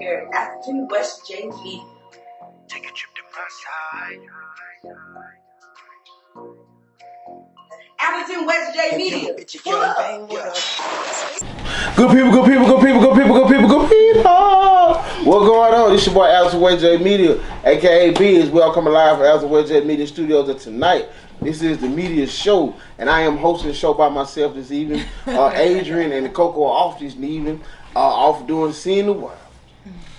here at Atherton West J Media. Take a trip to my side. Atherton West J Media. Pull up. Good people, good people, good people, good people, good people, good people. What's going on? This your boy Atherton West J Media, aka Biggz. We all coming live from Atherton West J Media Studios, and tonight this is the media show, and I am hosting the show by myself this evening. Adrian and Coco are off this evening, off doing Seeing the World.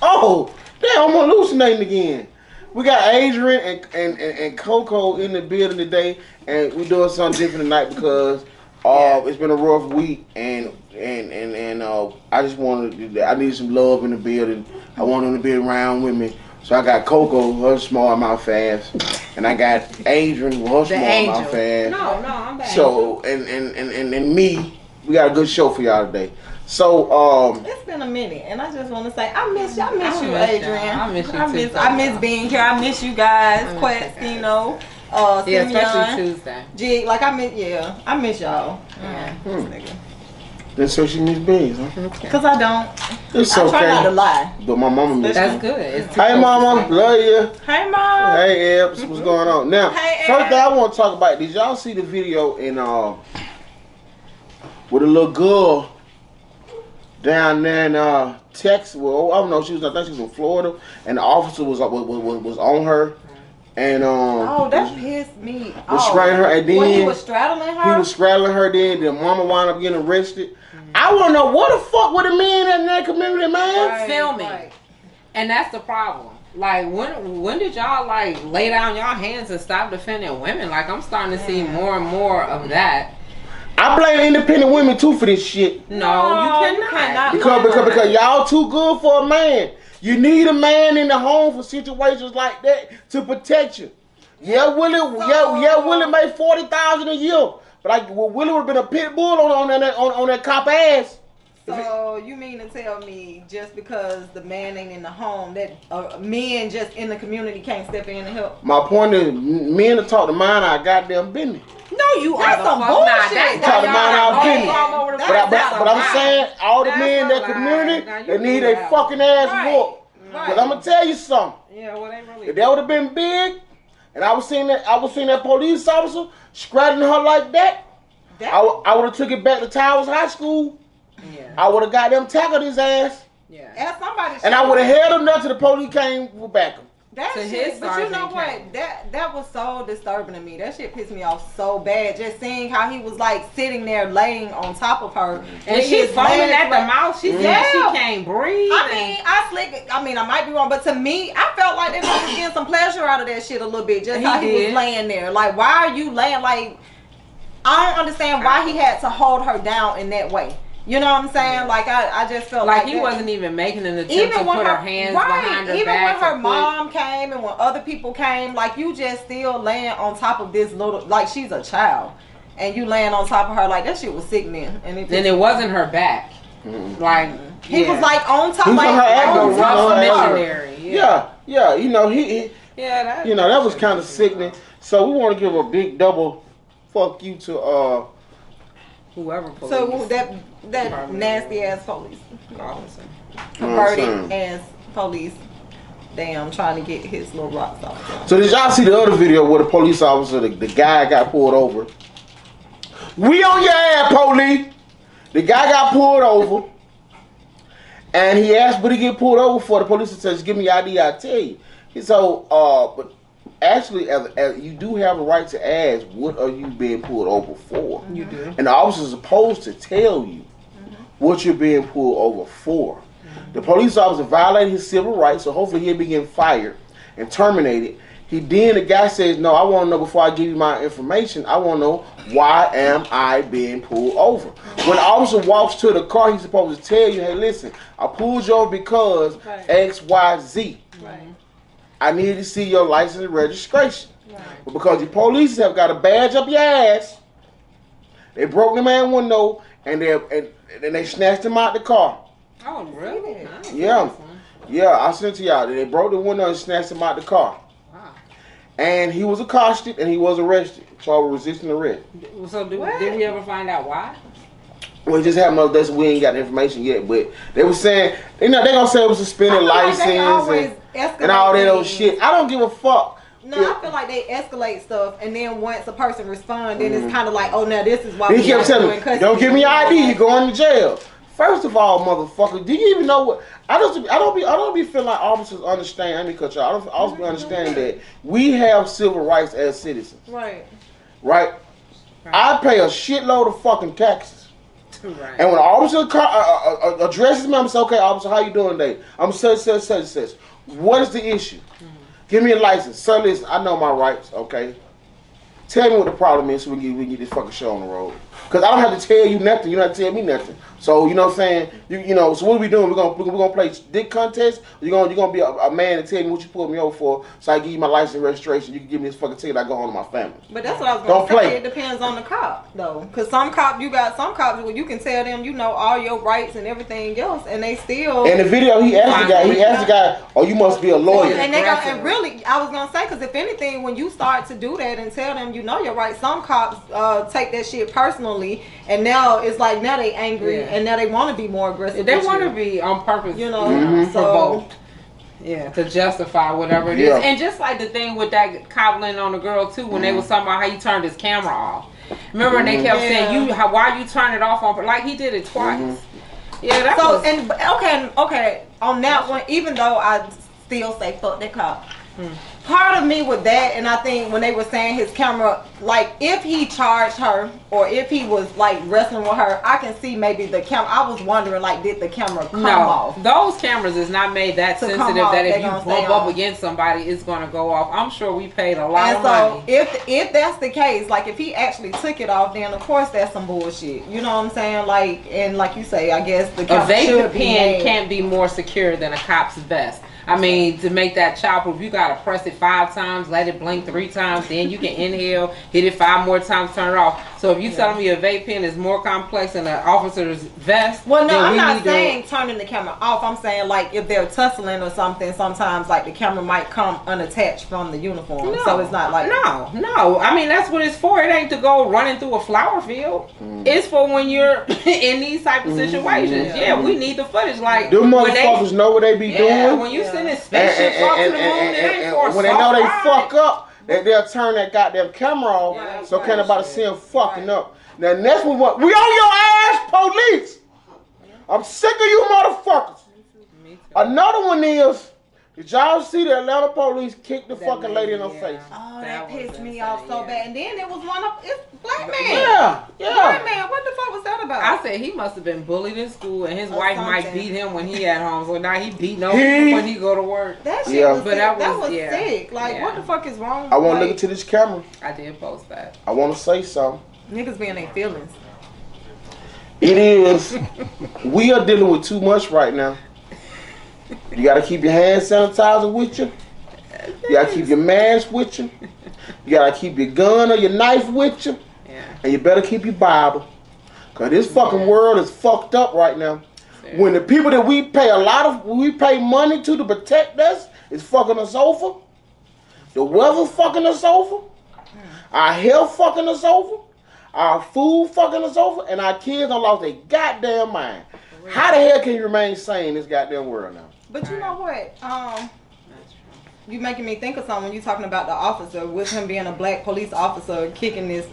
Oh, damn, I'm hallucinating again. We got Adrian and Coco in the building today, and we're doing something different tonight because it's been a rough week, and I just wanted I need some love in the building. I want them to be around with me. So I got Coco, her small mouth fast, and I got Adrian, her small mouth fast. No, I'm bad. So and me, we got a good show for y'all today. So it's been a minute, and I just want to say I miss you, Adrian. I miss you too. I miss being here. I miss you guys, Questino, yeah, especially Tuesday. Jig, like I miss y'all. Yeah. This nigga. That's so she needs Biggz, huh? Cause I don't. It's I okay. try not to lie. But my mama misses That's me. good. It's Hey mama, love you. Hey mom. Hey Ebbs, what's going on? Now, Hey, first thing Eb. I want to talk about, did y'all see the video in with a little girl down there in Texas? Well, I don't know, I think she was in Florida, and the officer was on her, and Oh, that pissed me off. was straddling her, and then When he was straddling her. he was straddling her. Then the mama wound up getting arrested. I want to know what the fuck were the men in that community, man? Right, filming. right. And that's the problem. Like, when did y'all, like, lay down y'all hands and stop defending women? Like, I'm starting to see more and more of that. I blame independent women too for this shit. No, you cannot. Because y'all too good for a man. You need a man in the home for situations like that to protect you. Yeah, Willie made $40,000 a year, but like Willie would have been a pit bull on that cop ass. So you mean to tell me just because the man ain't in the home that men just in the community can't step in and help? My point is, men to talk to mind our goddamn business. No, you That's are some the bullshit. fuck not. Talk to mind our business. That's But I'm saying all the men in that community, they need a fucking ass whoop. Because I'm gonna tell you something. Yeah, well, they really. If that would have been big, and I was seeing that police officer straddling her like that, I would have took it back to Towers High School. Yeah. I would have got them tackled his ass. Yeah. Ask somebody. And I would have held him there till the police came back him. That To shit, his but you know sergeant what? came. That was so disturbing to me. That shit pissed me off so bad. Just seeing how he was like sitting there laying on top of her, And she's foaming at the mouth. She said she can't breathe. I might be wrong, but to me, I felt like they was getting some pleasure out of that shit a little bit. Just how he was laying there. Like, why are you laying? Like, I don't understand why he had to hold her down in that way. You know what I'm saying? Like, I just felt like he wasn't even making an attempt even to when put her hands behind her even back. when her mom came and when other people came, like, you just still laying on top of this little, like, she's a child, and you laying on top of her, like, that shit was sickening. And it wasn't her back. Like, he was like on top, like a rough missionary. Yeah. You know that was kind of sickening. So we want to give a big double fuck you to whoever police. So that nasty ass police officer, perverted ass police, damn, trying to get his little rocks off. So did y'all see the other video where the police officer, the guy got pulled over? We on your ass, police. The guy got pulled over, and he asked what he get pulled over for. The police says, "Give me your ID, I'll tell you." So, but actually, as you do have a right to ask, what are you being pulled over for? You do. And the officer is supposed to tell you what you're being pulled over for. The police officer violated his civil rights, so hopefully he'll be getting fired and terminated. The guy says, "No, I want to know before I give you my information. I want to know why am I being pulled over." When the officer walks to the car, he's supposed to tell you, "Hey, listen, I pulled you over because X, Y, Z. I need to see your license and registration." But because the police have got a badge up your ass, they broke the man's window and they snatched him out the car. Oh, really? Nice. Yeah, I sent it to y'all. They broke the window and snatched him out the car. And he was accosted and he was arrested. Charged with resisting arrest. So did we ever find out why? We just have no. That's we ain't got the information yet, but they were saying they gonna say it was suspended license and all that old shit. I don't give a fuck. No, I feel like they escalate stuff, and then once a person responds, then it's kind of like, oh, now this is why he kept telling me, don't give me your ID, you going to jail. First of all, motherfucker, do you even know what? I don't be feeling like officers understand. I mean, cut y'all. I don't also be understanding that we have civil rights as citizens. Right. I pay a shitload of fucking taxes. Right. And when an officer addresses me, I'm saying, okay, officer, how you doing today? I'm such. What is the issue? Give me a license. Sir, listen, I know my rights, okay? Tell me what the problem is so we can get this fucking show on the road. Because I don't have to tell you nothing. You don't have to tell me nothing. So, you know what I'm saying? You know, so what are we doing? We're gonna play dick contest? Or you're gonna be a man and tell me what you pulled me over for so I give you my license and registration. You can give me this fucking ticket, I go home to my family. But that's what I was gonna say. Play. It depends on the cop, though. Because some cops where you can tell them, you know, all your rights and everything else, and they still... In the video, he asked the guy, oh, you must be a lawyer. And really, I was gonna say, because if anything, when you start to do that and tell them you know your rights, some cops take that shit personally, and now it's like, now they angry, and now they want to be more aggressive. They want to be on purpose, you know, provoked. Yeah, to justify whatever it is. And just like the thing with that cobbling on the girl too, when they was talking about how you turned his camera off. Remember, and they kept saying, why you turn it off on, like he did it twice. Yeah, that was... And okay, on that one, even though I still say fuck that cop. Part of me with that, and I think when they were saying his camera, like if he charged her or if he was like wrestling with her, I can see maybe the camera. I was wondering, like, did the camera come off? Those cameras is not made that sensitive that if you bump up against somebody, it's gonna go off. I'm sure we paid a lot of money. If that's the case, like if he actually took it off, then of course that's some bullshit. You know what I'm saying? Like, and like you say, I guess the camera should be made. Can't be more secure than a cop's vest. I mean, to make that childproof, you gotta press it 5 times, let it blink 3 times, then you can inhale, hit it 5 more times, turn it off. So if you telling me a vape pen is more complex than an officer's vest, well, no, I'm not saying turning the camera off. I'm saying like if they're tussling or something, sometimes like the camera might come unattached from the uniform. So it's not like no. I mean, that's what it's for. It ain't to go running through a flower field. It's for when you're in these type of situations. Yeah, we need the footage. Like them motherfuckers know what they be doing. When you sending spaceships up to the moon, it ain't for when they know they fuck up, they'll turn that goddamn camera off, so can't nobody see them fucking up. Now next one, we on your ass, police. I'm sick of you motherfuckers. Another one is, did y'all see the Atlanta police kick the fucking lady in her face? Oh, that pissed me off so bad. And then there was one of it's black man. Black man. What the fuck was that about? I said he must have been bullied in school, and his wife might beat him when he at home. So now he beating on him when he go to work. That shit was sick. That was sick. Like, what the fuck is wrong? I want to look into this camera. I did post that. I want to say something. Niggas be in their feelings. It is. We are dealing with too much right now. You gotta keep your hand sanitizer with you. You gotta keep your mask with you. You gotta keep your gun or your knife with you. And you better keep your Bible. Cause this fucking world is fucked up right now. When the people that we pay money to protect us is fucking us over. The weather fucking us over. Our health fucking us over. Our food fucking us over. And our kids done lost their goddamn mind. How the hell can you remain sane in this goddamn world now? But you know what? You making me think of something when you talking about the officer, with him being a black police officer kicking this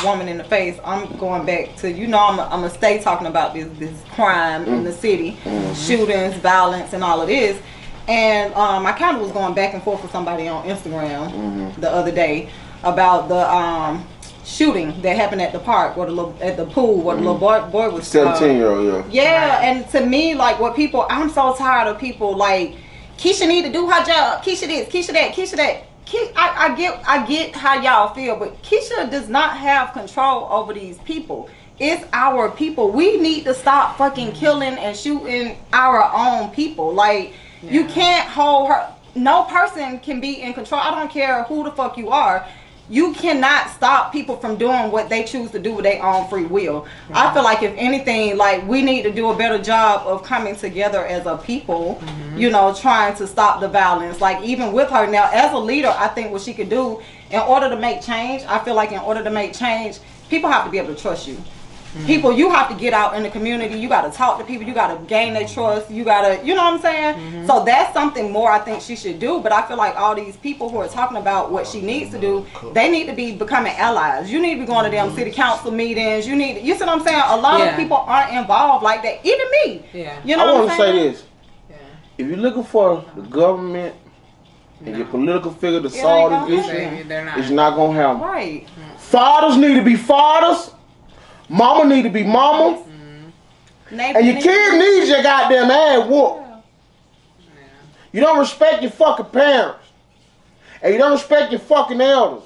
woman in the face. I'm going back to, you know, I'm gonna stay talking about this crime in the city, shootings, violence, and all of this. And I kind of was going back and forth with somebody on Instagram the other day about the shooting that happened at the park or at the pool where the little boy was 17-year-old. And to me, like, what people, I'm so tired of people like, Keisha need to do her job, Keisha this, Keisha that, Keisha that. I get how y'all feel, but Keisha does not have control over these people. It's our people. We need to stop fucking killing and shooting our own people. Like, you can't hold her. No person can be in control. I don't care who the fuck you are. You cannot stop people from doing what they choose to do with their own free will. I feel like, if anything, like, we need to do a better job of coming together as a people, you know, trying to stop the violence. Like, even with her now, as a leader, I think what she could do in order to make change, I feel like in order to make change, people have to be able to trust you. People, you have to get out in the community. You got to talk to people. You got to gain their trust. You got to, you know what I'm saying? So that's something more I think she should do. But I feel like all these people who are talking about what she needs to do, they need to be becoming allies. You need to be going to them city council meetings. You need, you see what I'm saying? A lot of people aren't involved like that. Even me. You know I what want I'm to say saying? this. If you're looking for the government and your political figure to solve this issue, it's not going to happen. Right. Fathers need to be fathers. Mama need to be mama. And your kid needs your goddamn ass whooped. You don't respect your fucking parents. And you don't respect your fucking elders.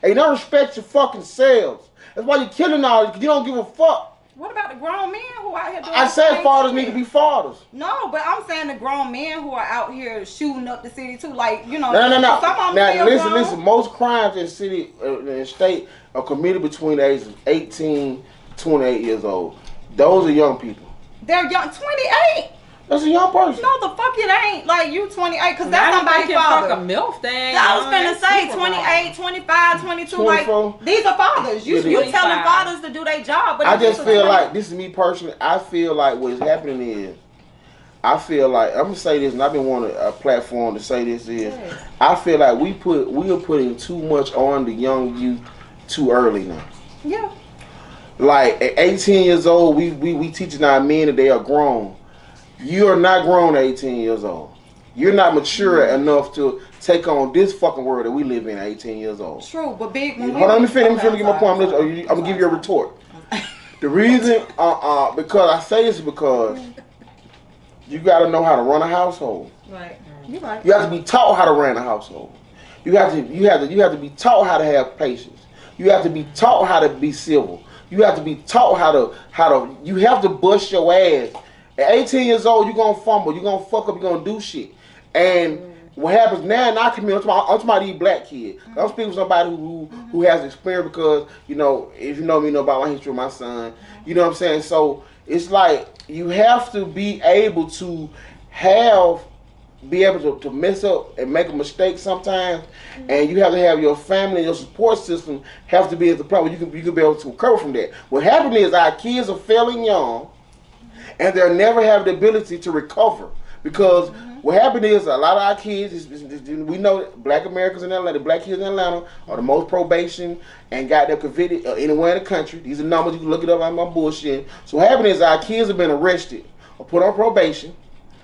And you don't respect your fucking selves. That's why you're killing all because you don't give a fuck. What about the grown men who out here doing I said fathers need to be fathers. No, but I'm saying the grown men who are out here shooting up the city too. Like, you know. No. Some of them Now, listen. Most crimes in city, in state, are committed between the ages of 18, 28 years old. Those are young people. They're young. 28? That's a young person. No, the fuck it ain't. Like, you 28, because that's somebody's father. Fuck a MILF thing. I was finna say 28, 25, 22. 24. Like, these are fathers. You telling fathers to do their job. But I just feel like, this is me personally, I feel like what's happening is, I feel like, I'm going to say this, and I've been wanting a platform to say this is, I feel like we are putting too much on the young youth too early now. Yeah. Like, at 18 years old, we teaching our men that they are grown. You are not grown at 18 years old. You're not mature enough to take on this fucking world that we live in at 18 years old. True, but big. Hold on, let me finish get my point. I'm gonna give you a retort. The reason, because I say this is because you got to know how to run a household. Right. You're right. You have to be taught how to run a household. You have to be taught how to have patience. You have to be taught how to be civil. You have to be taught how to. You have to bust your ass. At 18 years old, you're going to fumble, you're going to fuck up, you're going to do shit. And what happens now in our community, I'm talking about these black kids. I'm speaking to somebody who has experience because, you know, if you know me, you know about my history of my son. You know what I'm saying? So it's like you have to be able to be able to mess up and make a mistake sometimes. And you have to have your family and your support system have to be at the point where you can be able to recover from that. What happened is our kids are failing young. And they'll never have the ability to recover because what happened is a lot of our kids, we know black Americans in Atlanta, black kids in Atlanta are the most probation and got them convicted anywhere in the country. These are numbers, you can look it up, I'm not bullshit. So what happened is our kids have been arrested or put on probation,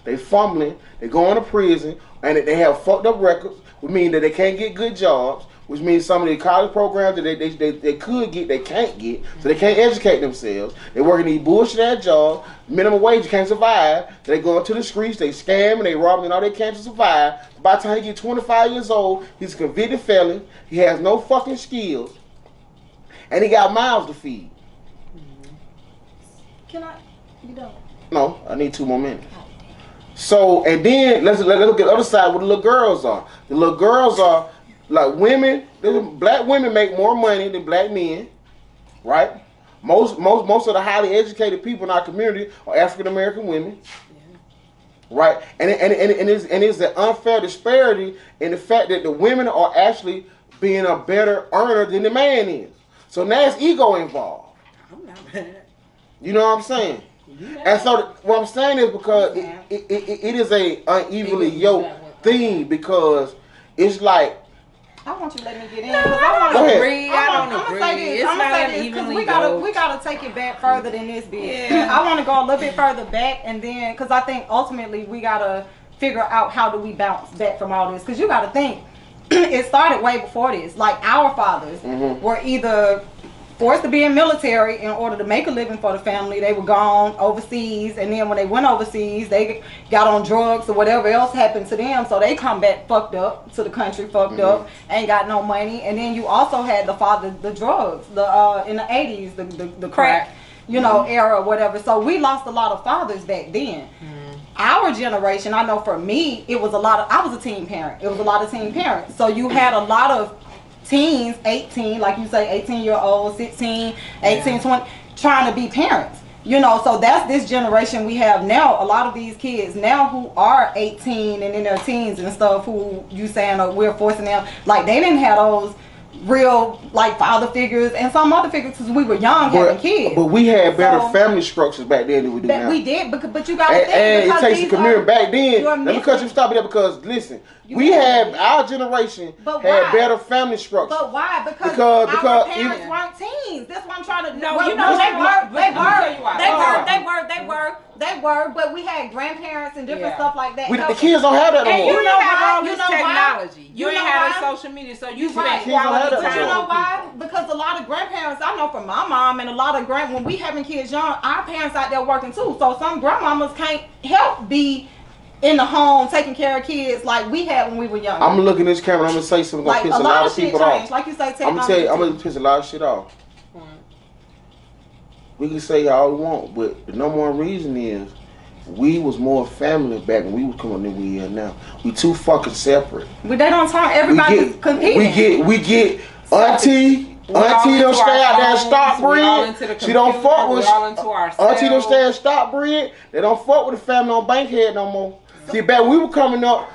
they fumbling, they going to prison, and they have fucked up records, which means that they can't get good jobs, which means some of the college programs that they could get, they can't get, so they can't educate themselves. They working these bullshit ass jobs, minimum wage, can't survive. So they go into the streets, they scam and they rob and all they can to survive. By the time he gets 25 years old, he's a convicted felon, he has no fucking skills, and he got mouths to feed. Can I? You don't. No, I need 2 more minutes. So, and then let's look at the other side where the little girls are. The little girls are like women. Black women make more money than black men, right? Most of the highly educated people in our community are African American women, right? And it's an unfair disparity in the fact that the women are actually being a better earner than the man is. So now it's ego involved. I'm not mad. You know what I'm saying? And so what I'm saying is because it is a unevenly yoked thing because it's like. I want you to let me get in because I don't agree. I don't agree. It's not unevenly yoked. We gotta take it back further than this bit. Yeah. I want to go a little bit further back and then because I think ultimately we gotta figure out how do we bounce back from all this because you gotta think it started way before this. Like our fathers were either forced to be in military in order to make a living for the family. They were gone overseas, and then when they went overseas, they got on drugs or whatever else happened to them. So they come back fucked up to the country, fucked up, ain't got no money. And then you also had the drugs, in the 80s, the crack, you know, era or whatever. So we lost a lot of fathers back then. Our generation, I know for me, it was I was a teen parent. It was a lot of teen parents. So you had a lot of teens, 18, like you say, 18-year-olds, 16, 18, 20, trying to be parents. You know, so that's this generation we have now. A lot of these kids now who are 18 and in their teens and stuff, who you saying we're forcing them, like they didn't have real like father figures and some other figures because we were young having kids. But we had better family structures back then than we do that now. We did, but you got to think. And it takes a community back then. Let me cut you stop there because listen, our generation had better family structures. But why? Because our parents weren't teens. That's what I'm trying to. No, you know they were, but we had grandparents and different stuff like that. The kids don't have that no more. You know how this technology. You ain't having social media, so you spend quality time. But you know why? Because a lot of grandparents, I know from my mom and a lot of when we having kids young, our parents out there working too. So some grandmamas can't help be in the home taking care of kids like we had when we were young. I'm looking at this camera. I'm gonna say something gonna piss a lot of people off. Like you say, I'm gonna piss a lot of shit off. We can say all we want, but the number one reason is we was more family back when we was coming than we are now. We too fucking separate. But they don't talk. Everybody's competing. We get auntie don't stay out there and stop breed. She don't fuck with auntie don't stay and stop breed. They don't fuck with the family on Bankhead no more. See, back when we were coming up,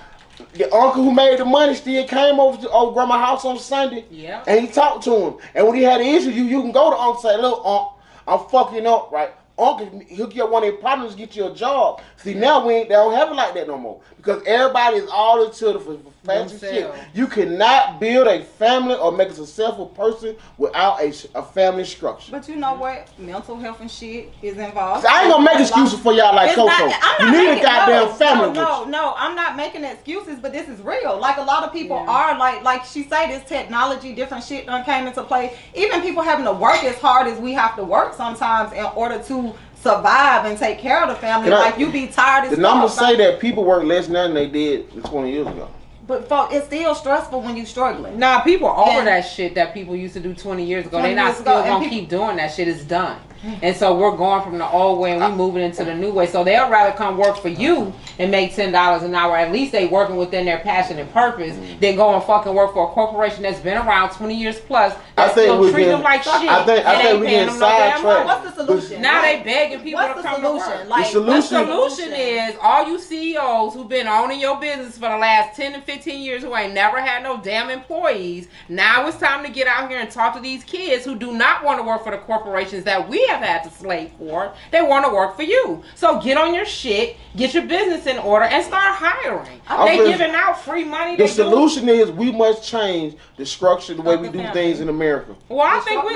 the uncle who made the money still came over to old grandma's house on Sunday, and he talked to him. And when he had an issue, you can go to uncle and say, look, uncle, I'm fucking up, right? Uncle, hook you up one of their partners to get you a job. See, now they don't have it like that no more. Because everybody is all into the fancy shit. You cannot build a family or make a successful person without a family structure. But you know what? Mental health and shit is involved. So I ain't gonna make excuses for y'all like Coco. You need a goddamn family. No, I'm not making excuses, but this is real. Like a lot of people are like she say, this technology, different shit done came into play. Even people having to work as hard as we have to work sometimes in order to survive and take care of the family. Like you be tired as the numbers say that people work less now than they did 20 years ago. But folks, it's still stressful when you struggling. Nah, people over that shit that people used to do 20 years ago. They not still gonna keep doing that shit. It's done. And so we're going from the old way and we moving into the new way. So they'll rather come work for you and make $10 an hour. At least they working within their passion and purpose than go and fucking work for a corporation that's been around 20 years plus. That's still treat them like shit. I think we getting sidetracked. What's the solution? Now they begging people to come to work. The solution is all you CEOs who've been owning your business for the last 10 to 15 years who ain't never had no damn employees. Now it's time to get out here and talk to these kids who do not want to work for the corporations that we have had to slave for. They want to work for you. So get on your shit, get your business in order, and start hiring. They giving out free money. The solution is we must change the structure, the way we do things in America. Well, I think we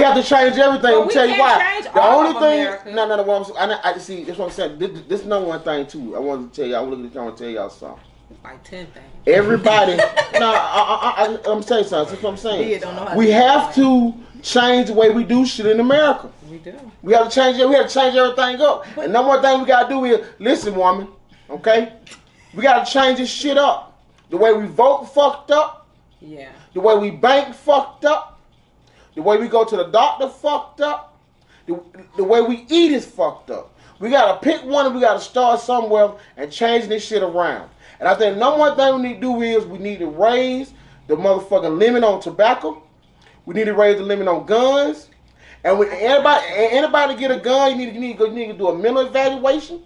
have to change everything. I'm tell you why. The only thing, no. I see. That's what I'm saying. This is number one thing too. I wanted to tell you. I want to tell y'all something. Like 10 things. Everybody. I'm telling you something. That's what I'm saying. We have to change the way we do shit in America. We do. We have to change it. We have to change everything up. And number one thing we gotta do is listen, woman. Okay, we gotta change this shit up. The way we vote fucked up. Yeah. The way we bank fucked up. The way we go to the doctor fucked up. The way we eat is fucked up. We gotta pick one and we gotta start somewhere and change this shit around. And I think the number one thing we need to do is we need to raise the motherfucking limit on tobacco. We need to raise the limit on guns. And when anybody get a gun, you need to do a mental evaluation.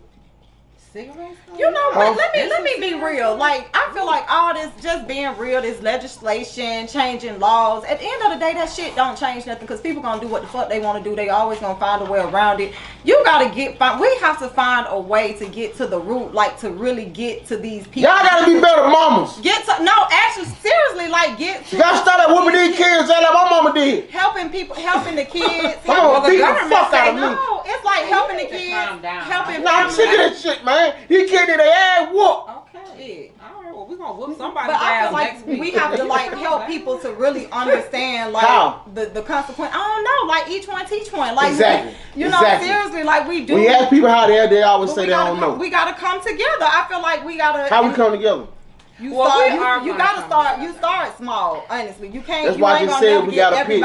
Cigarettes? You know what? Let me be real. Like I feel like all this just being real, this legislation, changing laws. At the end of the day, that shit don't change nothing because people gonna do what the fuck they want to do. They always gonna find a way around it. You gotta we have to find a way to get to the root, like to really get to these people. Y'all gotta be better mamas. Actually, seriously, like get to. Y'all start whooping these kids like my mama did. Helping people, helping the kids. Beat the fuck out of me. No, it's like helping the kids, helping. I'm sick of that shit, man. These kids need their ass whooped. Okay. All right. Well, we're gonna whoop somebody's ass. But I feel like next week. we have to like help people to really understand like the consequence. I don't know, like each one teach one. Like exactly. Seriously, like we do. We ask people how they always say they don't know. We gotta come together. I feel like we gotta. How we come together? You start small. Honestly, you can't. That's why I just said we gotta pick.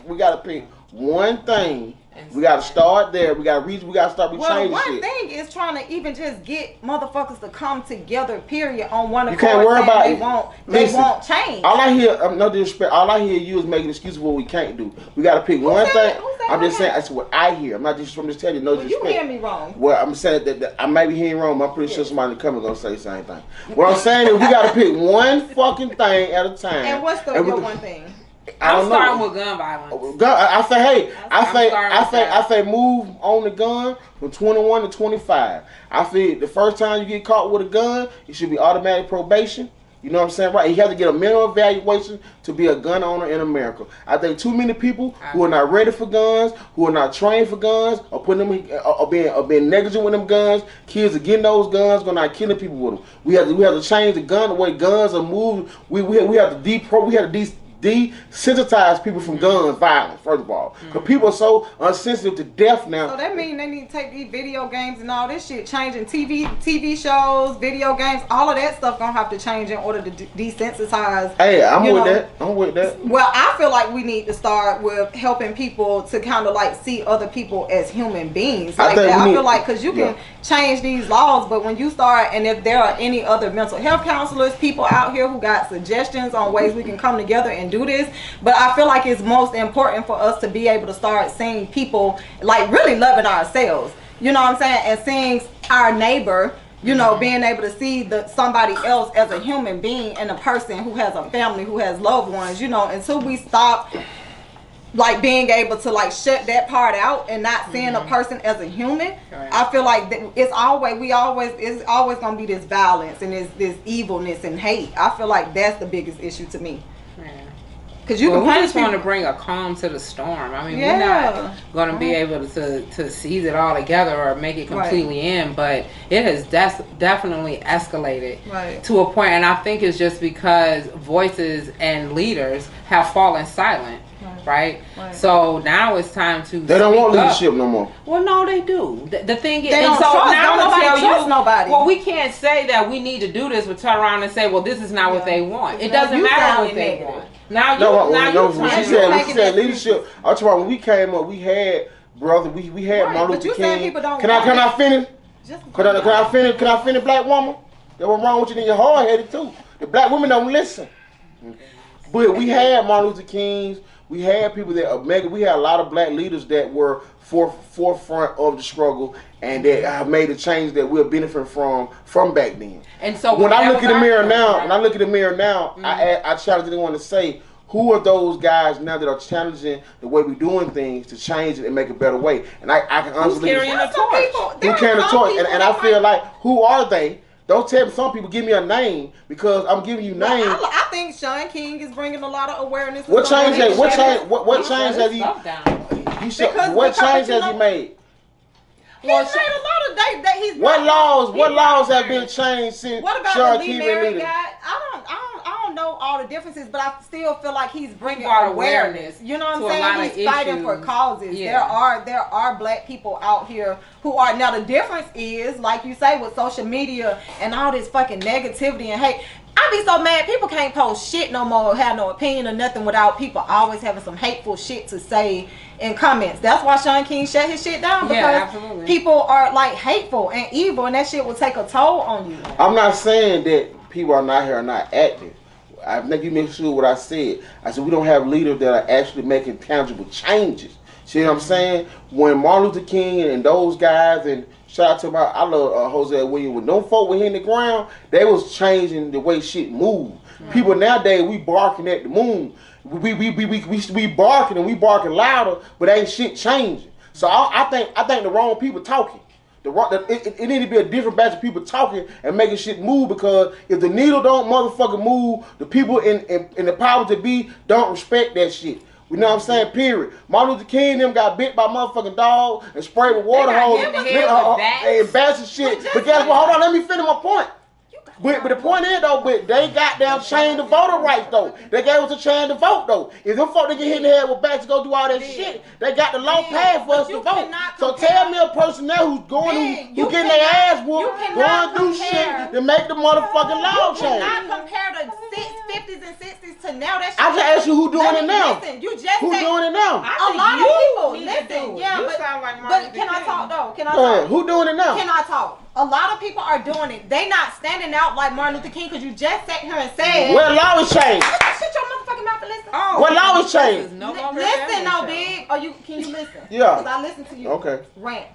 We gotta pick one thing. We gotta start there. We gotta start changing one shit. Thing is trying to even just get motherfuckers to come together. Period. On one. You can't worry about it. They won't change. All I hear, no disrespect. All I hear you is making excuses for what we can't do. We gotta pick one thing. Who said I'm just saying that's what I hear. I'm not just from just telling you. No disrespect. You hear me wrong. Well, I'm saying that I may be hearing wrong, but I'm pretty sure somebody in the comments gonna say the same thing. What I'm saying is we gotta pick one fucking thing at a time. And what's your one thing? I'm starting with gun violence. I say move on the gun from 21 to 25. I feel the first time you get caught with a gun, it should be automatic probation. You know what I'm saying? Right. You have to get a minimum evaluation to be a gun owner in America. I think too many people who are not ready for guns, who are not trained for guns, are putting them are being negligent with them guns. Kids are getting those guns, going out killing people with them. We have to change the way guns are moved. We have to desensitize people from guns violence, first of all. Because people are so unsensitive to death now. So that means they need to take these video games and all this shit, changing TV shows, video games, all of that stuff gonna have to change in order to desensitize. Hey, I'm with that. Well, I feel like we need to start with helping people to kind of like see other people as human beings. Like I feel like, because you can change these laws, but when you start, and if there are any other mental health counselors, people out here who got suggestions on ways we can come together and do this, but I feel like it's most important for us to be able to start seeing people like really loving ourselves, you know what I'm saying, and seeing our neighbor, you know, being able to see somebody else as a human being and a person who has a family, who has loved ones, you know, until we stop like being able to like shut that part out and not seeing a person as a human. I feel like it's always gonna be this violence and this evilness and hate. I feel like that's the biggest issue to me. Because we just want to bring a calm to the storm. I mean, we're not going to be able to seize it all together or make it completely end, but it has definitely escalated to a point, and I think it's just because voices and leaders have fallen silent. Right? So now it's time to. They don't want leadership no more. Well, no, they do. The thing is, they don't trust nobody. Well, we can't say that we need to do this, but turn around and say, well, this is not what they want. It doesn't matter what they want. She said leadership. I'm talking about when we came up, we had brother, we had Martin Luther King. Can I finish? Can I finish, black woman? That was wrong with you, then you're hard headed too. The black women don't listen. But we had Martin Luther Kings. We had people that we had a lot of black leaders that were forefront of the struggle and that have made a change that we're benefiting from back then. And so when I look in the mirror now, I challenge anyone to say, who are those guys now that are challenging the way we're doing things to change it and make a better way? And I can honestly carrying the torch. Who carrying the torch? And I feel like, who are they? Don't tell me, some people give me a name because I'm giving you names. I think Sean King is bringing a lot of awareness. What change has he? What change has he made? Well, he's made a lot of that. He's what laws have been changed since Sean King been leading? I don't know all the differences, but I still feel like he's bringing awareness. You know what I'm saying? He's fighting for causes. Yeah. There are black people out here who are, now the difference is, like you say, with social media and all this fucking negativity and hate. I be so mad people can't post shit no more, have no opinion or nothing without people always having some hateful shit to say in comments. That's why Sean King shut his shit down, because people are like hateful and evil, and that shit will take a toll on you. I'm not saying that people are not active. I think you make sure what I said. I said we don't have leaders that are actually making tangible changes. See what I'm saying? When Martin Luther King and those guys, and shout out to I love Jose Williams, when them folk were hitting the ground, they was changing the way shit moved. People nowadays, we barking at the moon. We barking and we barking louder, but ain't shit changing. So I think the wrong people talking. It need to be a different batch of people talking and making shit move, because if the needle don't motherfucking move, the people in the power to be don't respect that shit. You know what I'm saying? Period. Martin Luther King them got bit by motherfucking dog and sprayed with water hose and bats and shit. But guess what? Hold on, let me finish my point. But the point is though, but they got down chained the voter rights though. They gave us a chance to vote though. If them folk get hit in the head with bats to go do all that shit, they got the law passed for us to vote. So tell me a person there who's going who getting their ass whooped, going through shit to make the motherfucking law change. You cannot compare the 50s and 60s to now. That shit. I just asked you who doing it now. Listen, you just who doing it now? A lot of people. Listen, yeah, but can I talk though? Can I talk? Who doing it now? Can I talk? A lot of people are doing it. They not standing out like Martin Luther King, because you just sat here and said, well, law is changed. Shut your motherfucking mouth and listen? Oh, What law is changed? No longer Listen, no, show. Big. Or can you listen? Yeah. Because I listen to you. Okay. Rant.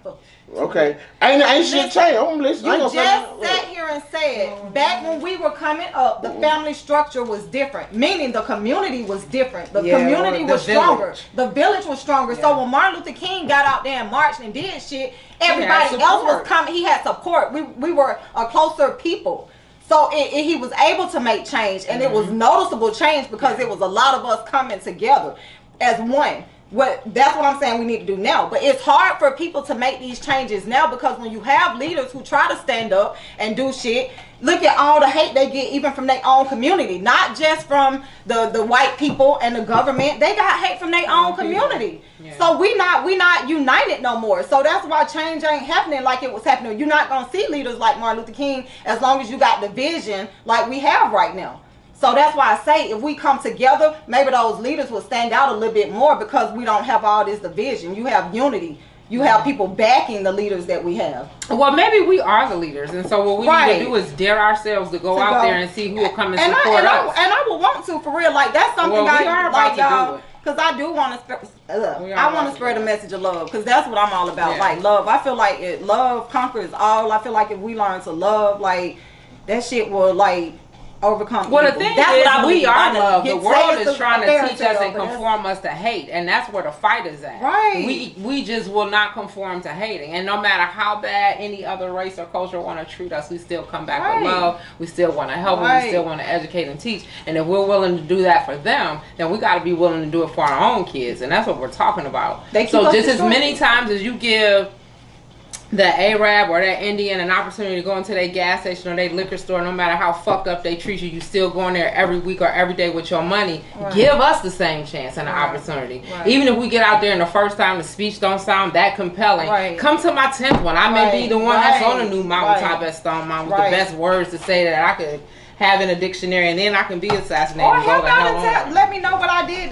Okay. Ain't shit changed. I'm listening. You I ain't just gonna sat here and said, back when we were coming up, the family structure was different. Meaning the community was different. The community was stronger. The village was stronger. So when Martin Luther King got out there and marched and did shit, everybody else was coming. He had support. We were a closer people. So he was able to make change, and it was noticeable change because it was a lot of us coming together as one. That's what I'm saying we need to do now. But it's hard for people to make these changes now because when you have leaders who try to stand up and do shit, look at all the hate they get even from their own community, not just from the white people and the government. They got hate from their own community. Yeah. So we not united no more. So that's why change ain't happening like it was happening. You're not gonna see leaders like Martin Luther King as long as you got division like we have right now. So that's why I say if we come together, maybe those leaders will stand out a little bit more because we don't have all this division. You have unity. You have people backing the leaders that we have. Well, maybe we are the leaders, and so what we need to do is dare ourselves to go out there and see who will come and support us. And I would want to, for real. Like that's something I like, y'all. Because I do want to spread a message of love, because that's what I'm all about. Like love. I feel like love conquers all. I feel like if we learn to love, like that shit will like overcome. Well, the thing is, we are love. The world is trying to teach us and conform us to hate, and that's where the fight is at. Right. We just will not conform to hating, and no matter how bad any other race or culture want to treat us, we still come back with love. We still want to help them. We still want to educate and teach. And if we're willing to do that for them, then we got to be willing to do it for our own kids, and that's what we're talking about. So just as many times as you give the Arab or that Indian an opportunity to go into their gas station or their liquor store, no matter how fucked up they treat you, you still going there every week or every day with your money. Give us the same chance and an opportunity. Even if we get out there and the first time the speech don't sound that compelling, come to my 10th one. I may be the one that's on the new mountaintop at Stone Mountain with the best words to say that I could have in a dictionary, and then I can be assassinated. Or let me know what I did.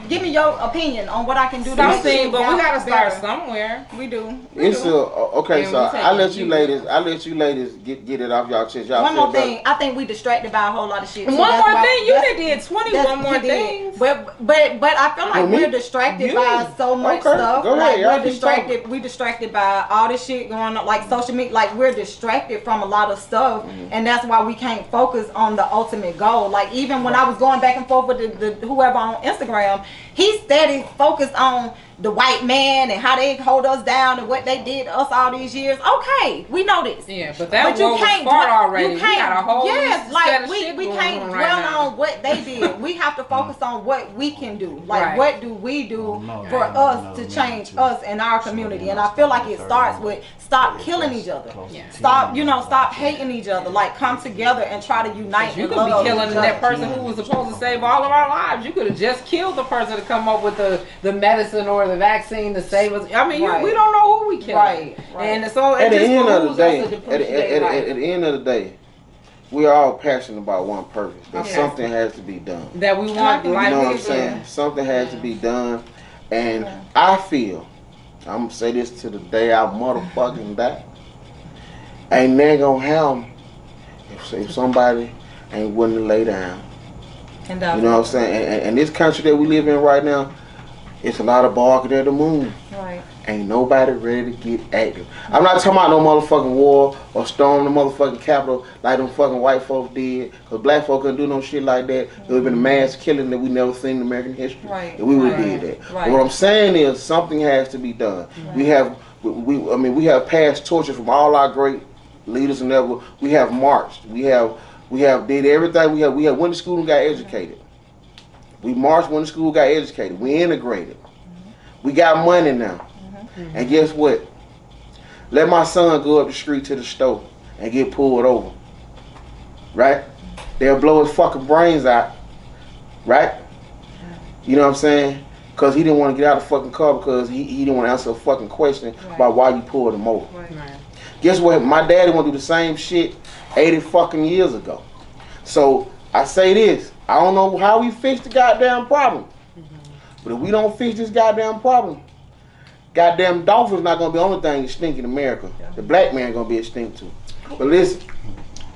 Give me your opinion on what I can do. Something, but we gotta start somewhere. We do. Okay. So I let you ladies get it off y'all chest. One more thing. I think we distracted by a whole lot of shit. One more thing. You did 21 more things. But I feel like we're distracted by so much stuff. Go ahead. We distracted by all this shit going on, like social media. Like we're distracted from a lot of stuff, and that's why we can't focus on the ultimate goal. Like even when I was going back and forth with the whoever on Instagram, he steady focused on the white man and how they hold us down and what they did to us all these years. Okay, we know this. Yeah, but that war was fought already. We got a whole we can't dwell on what they did. We have to focus on what we can do. Like what do we do for us to change us and our community? And I feel like it starts with stop killing each other. Stop hating each other. Like come together and try to unite. You could be killing that person who was supposed to save all of our lives. You could have just killed the person to come up with the medicine or the vaccine to save us. I mean, we don't know who we killed. And so at the end of the day, we are all passionate about one purpose. That something has to be done. That we want. You know what I'm saying? Something has to be done, and I feel I'm gonna say this to the day I motherfucking die. Ain't nothing gonna happen if somebody ain't willing to lay down. You know what I'm saying? And this country that we live in right now, it's a lot of barking at the moon. Ain't nobody ready to get active. I'm not talking about no motherfucking war or storm the motherfucking Capitol like them fucking white folks did. Because black folk couldn't do no shit like that. It would have been a mass killing that we never seen in American history. And we would have did that. But what I'm saying is something has to be done. We have passed torches from all our great leaders and ever. We have marched. We have did everything. We have went to school and got educated. We marched, went to school, got educated. We integrated. We got money now. And guess what? Let my son go up the street to the store and get pulled over. Right? They'll blow his fucking brains out. Right? You know what I'm saying? Because he didn't want to get out of the fucking car because he didn't want to answer a fucking question about why you pulled him over. Guess what? My daddy want to do the same shit 80 fucking years ago. So I say this. I don't know how we fix the goddamn problem. But if we don't fix this goddamn problem, goddamn dolphins not gonna be the only thing that stink in America. The black man gonna be a stink too. But listen,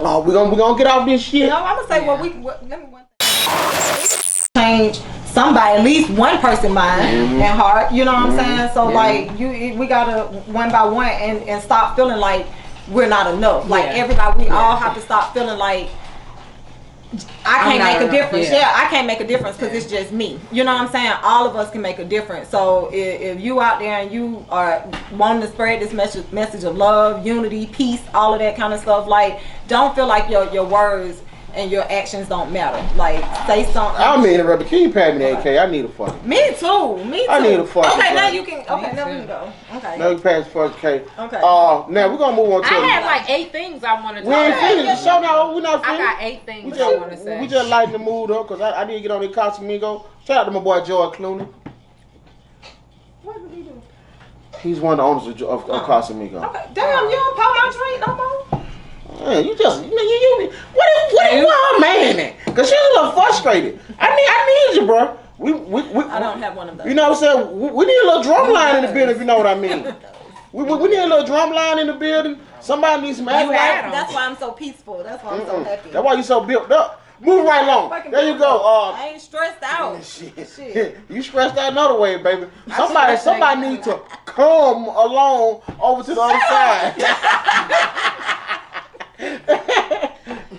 we gonna get off this shit. No, I'm gonna say let me one thing. change somebody, at least one person mind and heart, you know what I'm saying? So like we gotta one by one and stop feeling like we're not enough. Like everybody, we all have to stop feeling like I can't make a difference. I can't make a difference because it's just me. You know what I'm saying? All of us can make a difference. So if you out there and you are wanting to spread this message of love, unity, peace, all of that kind of stuff, like don't feel like your words and your actions don't matter. Like say something. I mean, Rebecca, can you pay me the AK? I need a fucking. Me too. I need a fucking. Okay, now you can. Okay, now we can go. Okay. Now you pass the fucking K. Okay. Now we're gonna move on to. I had like 8 things I wanted to we ain't finished the show now. We're not finished. I got 8 things I want to say. We just lighten the mood up because I need to get on the Casamigo. Shout out to my boy George Clooney. What did he do? He's one of the owners of Casamigo. Okay. Damn, you don't pour my drink no more. Man, you just what a man at? Cause she's a little frustrated. I need you, bro. I don't have one of those. You know what I'm saying? We need a little drum line in the building, if you know what I mean. We need a little drum line in the building. Somebody needs some action. That's why I'm so peaceful. That's why I'm so happy. That's why you so built up. Move right along. There you go. I ain't stressed out. Shit. You stressed out another way, baby. Somebody needs to come along over to the other side.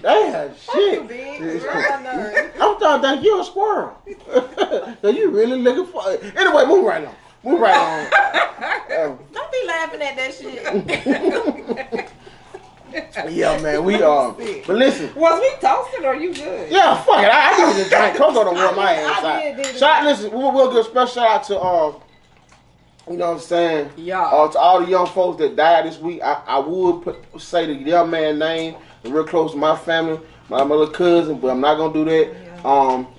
Damn, shit. I'm trying to think you're a squirrel. So you really looking for it. Anyway, move right along. Don't be laughing at that shit. Yeah, man, we but listen. Was we toasting or you good? Yeah, fuck it. I need to drink. Coco don't want my ass out. Listen, we'll give a special shout out to you know what I'm saying? Yeah. To all the young folks that died this week, I would say the young man's name, real close to my family, my little cousin, but I'm not gonna do that.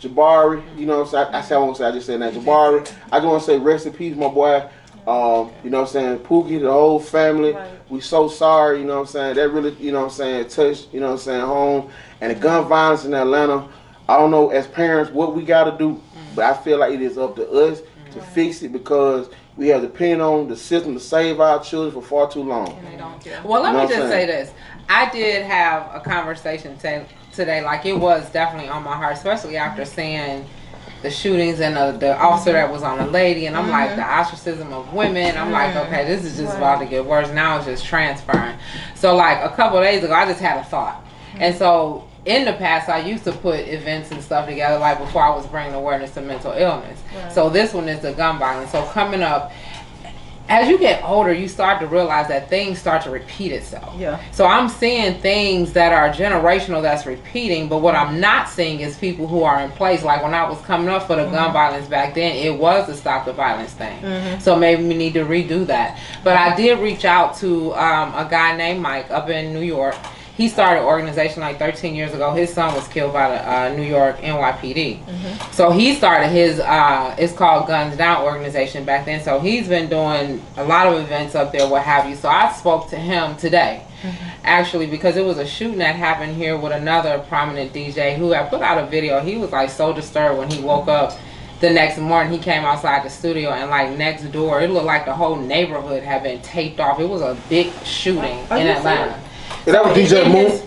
Jabari, you know what I'm saying? I won't say, I just said that. Jabari, I just want to say rest in peace, my boy. You know what I'm saying? Pookie, the whole family. Right. We so sorry, you know what I'm saying? That really, you know what I'm saying, touched, you know what I'm saying, home. And the gun violence in Atlanta, I don't know as parents what we got to do, but I feel like it is up to us to fix it because we have depended on the system to save our children for far too long. And they don't care. Well, let me just say this. I did have a conversation today, like it was definitely on my heart, especially after seeing the shootings and the officer that was on a lady, and I'm like, the ostracism of women, I'm like, okay, this is just about to get worse. Now it's just transferring. So like a couple of days ago, I just had a thought. And so in the past, I used to put events and stuff together, like before I was bringing awareness to mental illness. So this one is the gun violence. So coming up, as you get older, you start to realize that things start to repeat itself. Yeah. So I'm seeing things that are generational that's repeating, but what I'm not seeing is people who are in place. Like when I was coming up for the gun violence back then, it was the Stop the Violence thing. So maybe we need to redo that. But I did reach out to a guy named Mike up in New York. He started an organization like 13 years ago. His son was killed by the New York NYPD. So he started his, it's called Guns Down organization back then. So he's been doing a lot of events up there, what have you. So I spoke to him today, actually, because it was a shooting that happened here with another prominent DJ who had put out a video. He was like so disturbed when he woke up the next morning. He came outside the studio and like next door, it looked like the whole neighborhood had been taped off. It was a big shooting in Atlanta. Is that what DJ Moon?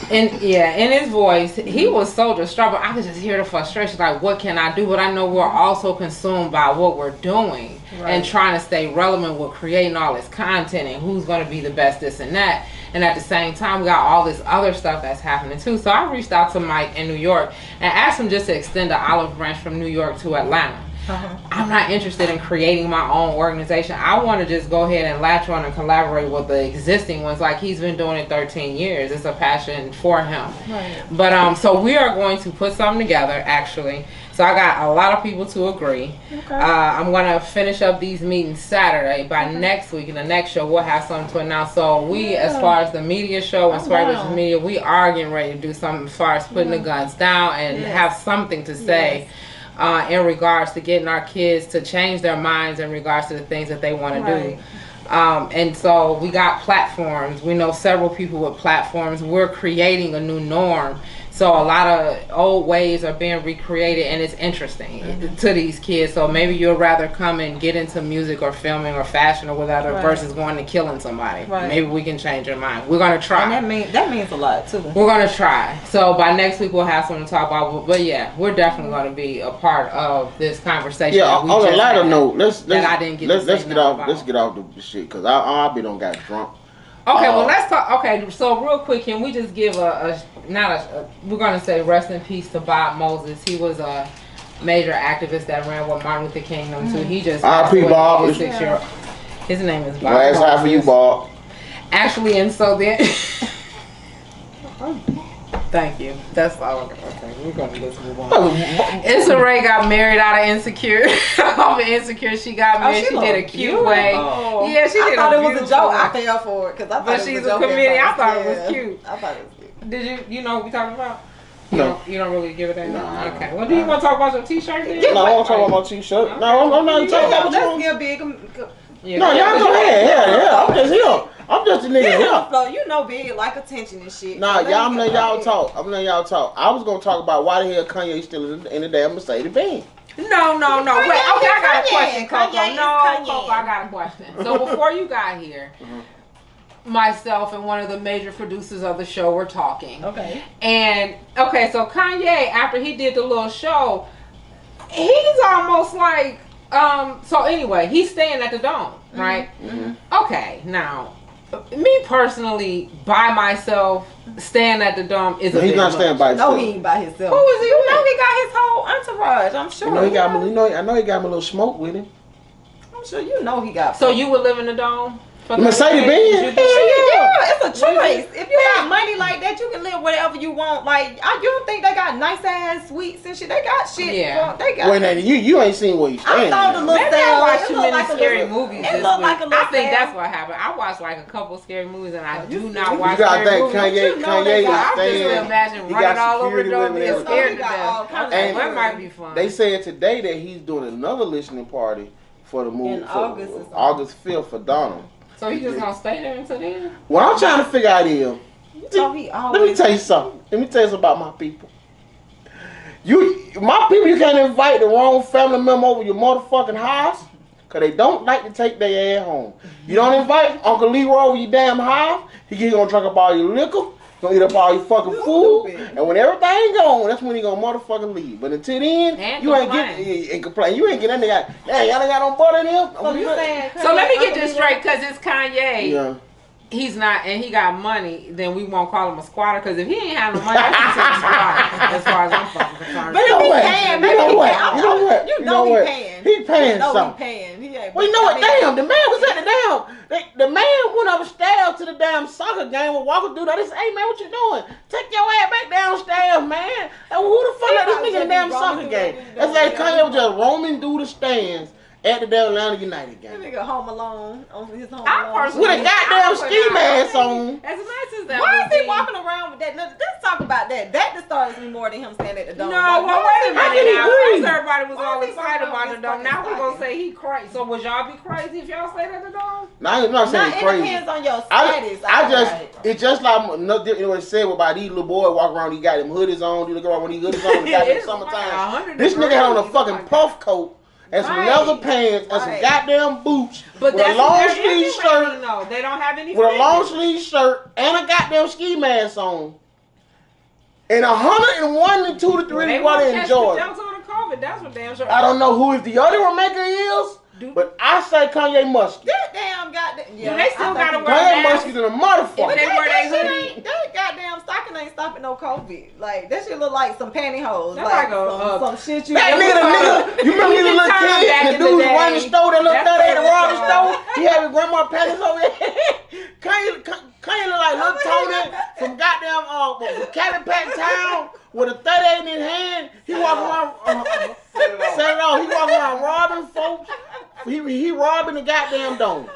In his voice, he was so distraught, but I could just hear the frustration, like, what can I do? But I know we're also consumed by what we're doing and trying to stay relevant with creating all this content and who's going to be the best this and that. And at the same time, we got all this other stuff that's happening too. So I reached out to Mike in New York and asked him just to extend the olive branch from New York to Atlanta. I'm not interested in creating my own organization. I want to just go ahead and latch on and collaborate with the existing ones. Like he's been doing it 13 years. It's a passion for him. But so we are going to put something together actually. So I got a lot of people to agree. I'm going to finish up these meetings Saturday. By next week, in the next show, we'll have something to announce. So we, as far as the media show and SwaggGirl Media, we are getting ready to do something as far as putting the guns down and have something to say. In regards to getting our kids to change their minds in regards to the things that they want to do. And so we got platforms. We know several people with platforms. We're creating a new norm. So a lot of old ways are being recreated, and it's interesting to these kids. So maybe you'll rather come and get into music or filming or fashion or whatever versus going to killing somebody. Right. Maybe we can change your mind. We're gonna try. And that means a lot too. We're gonna try. So by next week we'll have something to talk about. But yeah, we're definitely gonna be a part of this conversation. Yeah. On a lighter note, let's get off the shit because I be done got drunk. Okay, well let's talk. Okay, so real quick, can we just give we're gonna say rest in peace to Bob Moses. He was a major activist that ran with Martin Luther King too. He just R.I.P. Bob. His name is Bob. Last high for you, Bob. Actually, and so then. Thank you. That's all. Okay, we're gonna just move on. Issa Rae got married out of Insecure. Off of Insecure, she got married. She did a cute way. Yeah, she did. I thought it was a joke. I fell for it because I thought but she's a comedian. I thought it was cute. I thought it was cute. Did you know what we talking about? No. You don't really give it that. No. Okay. Well, do you want to talk about your T-shirt? Then? No, I want to talk about my T-shirt. Okay. No, I'm not talking about let's get big. No, y'all go ahead. Yeah. I'm just here. I'm just a nigga here. You know, Big like attention and shit. Nah, I'm letting y'all talk. I was gonna talk about why the hell Kanye still in the damn Mercedes Benz. No. Wait, okay, I got a question, Coco. Coco, I got a question. So before you got here, myself and one of the major producers of the show were talking. Okay. And so Kanye, after he did the little show, he's almost like so anyway, he's staying at the Dome, right? Mm-hmm. Okay, now me personally, by myself, staying at the Dome is he's not staying by himself. No, he ain't by himself. Who is he? You know he got his whole entourage. I'm sure. I know he got him a little smoke with him. I'm sure you know he got. So you would live in the Dome? Mercedes Benz? Yeah, it's a choice. If you got money like that, you can live whatever you want. Like, you don't think they got nice ass suites and shit? They got shit. Yeah. They got. Wait, you ain't seen what he's saying. I saw the little Maybe I watched too many scary movies. It looked like a little. I think that's what happened. I watched like a couple scary movies, and I do not watch. You gotta scary think movies. Kanye is I staying. just imagine running all over the Dome and scared to death. And that might be fun. They said today that he's doing another listening party for the movie August 5th for Donald. So he just gonna stay there until then? What I'm trying to figure out is, let me tell you something. Let me tell you something about my people. My people, you can't invite the wrong family member over your motherfucking house, cause they don't like to take their ass home. You don't invite Uncle Leroy over your damn house. He gonna drink up all your liquor, gonna eat up all your fucking food, and when everything gone, that's when he gonna motherfucking leave. But until then, and you ain't get complain. You ain't get that nigga. Hey, y'all ain't got no butter in here. So let me get this straight, cause it's Kanye. Yeah. He's not, and he got money, then we won't call him a squatter, because if he ain't have no money, I think he's a squatter, as far as I'm fucking concerned. But if he paying, you know what? He paying something. Well, you know what? Damn, the man was at the damn. The man went upstairs to the damn soccer game and walking through that. He said, "Hey man, what you doing? Take your ass back downstairs, man." And who the fuck let this nigga in the damn soccer game? That's like Kanye was just roaming through the stands at the damn Atlanta United game. That nigga home alone on his home alone. With a goddamn ski mask on. As much as that. Why is he walking around with that? Let's talk about that. That disturbs me more than him standing at the Dome. No, well, wait a minute now. First, everybody was all excited about the Dome. Now we're gonna say he crazy. So would y'all be crazy if y'all stayed at the Dome? No, I'm not saying crazy. It depends on your status. It's just like what said about these little boys walking around. He got them hoodies on. You look around when he hoodies on. He got them summertime. This nigga had on a fucking puff coat. And some leather pants and some goddamn boots. But with a long sleeve shirt. No, they don't have any. With a long sleeve shirt and a goddamn ski mask on. And 101 to 2 to 3 water in Georgia. That's what damn sure. I don't know who the other maker is. But I say Kanye Muskie. That damn goddamn. Yeah, they still gotta wear Kanye Muskie's in a motherfucker. If they wear their hoodie. That goddamn stocking ain't stopping no COVID. Like, that shit look like some pantyhose. That's like some shit you. That nigga, you remember the little kid? The dude was running the store, that little third at the Robin store? He had his grandma panties over there. Kanye look like Lil Tony from goddamn Cali Pack Town with a 38 in his hand. He walking around, he walking around robbing folks. He robbing the goddamn Dome.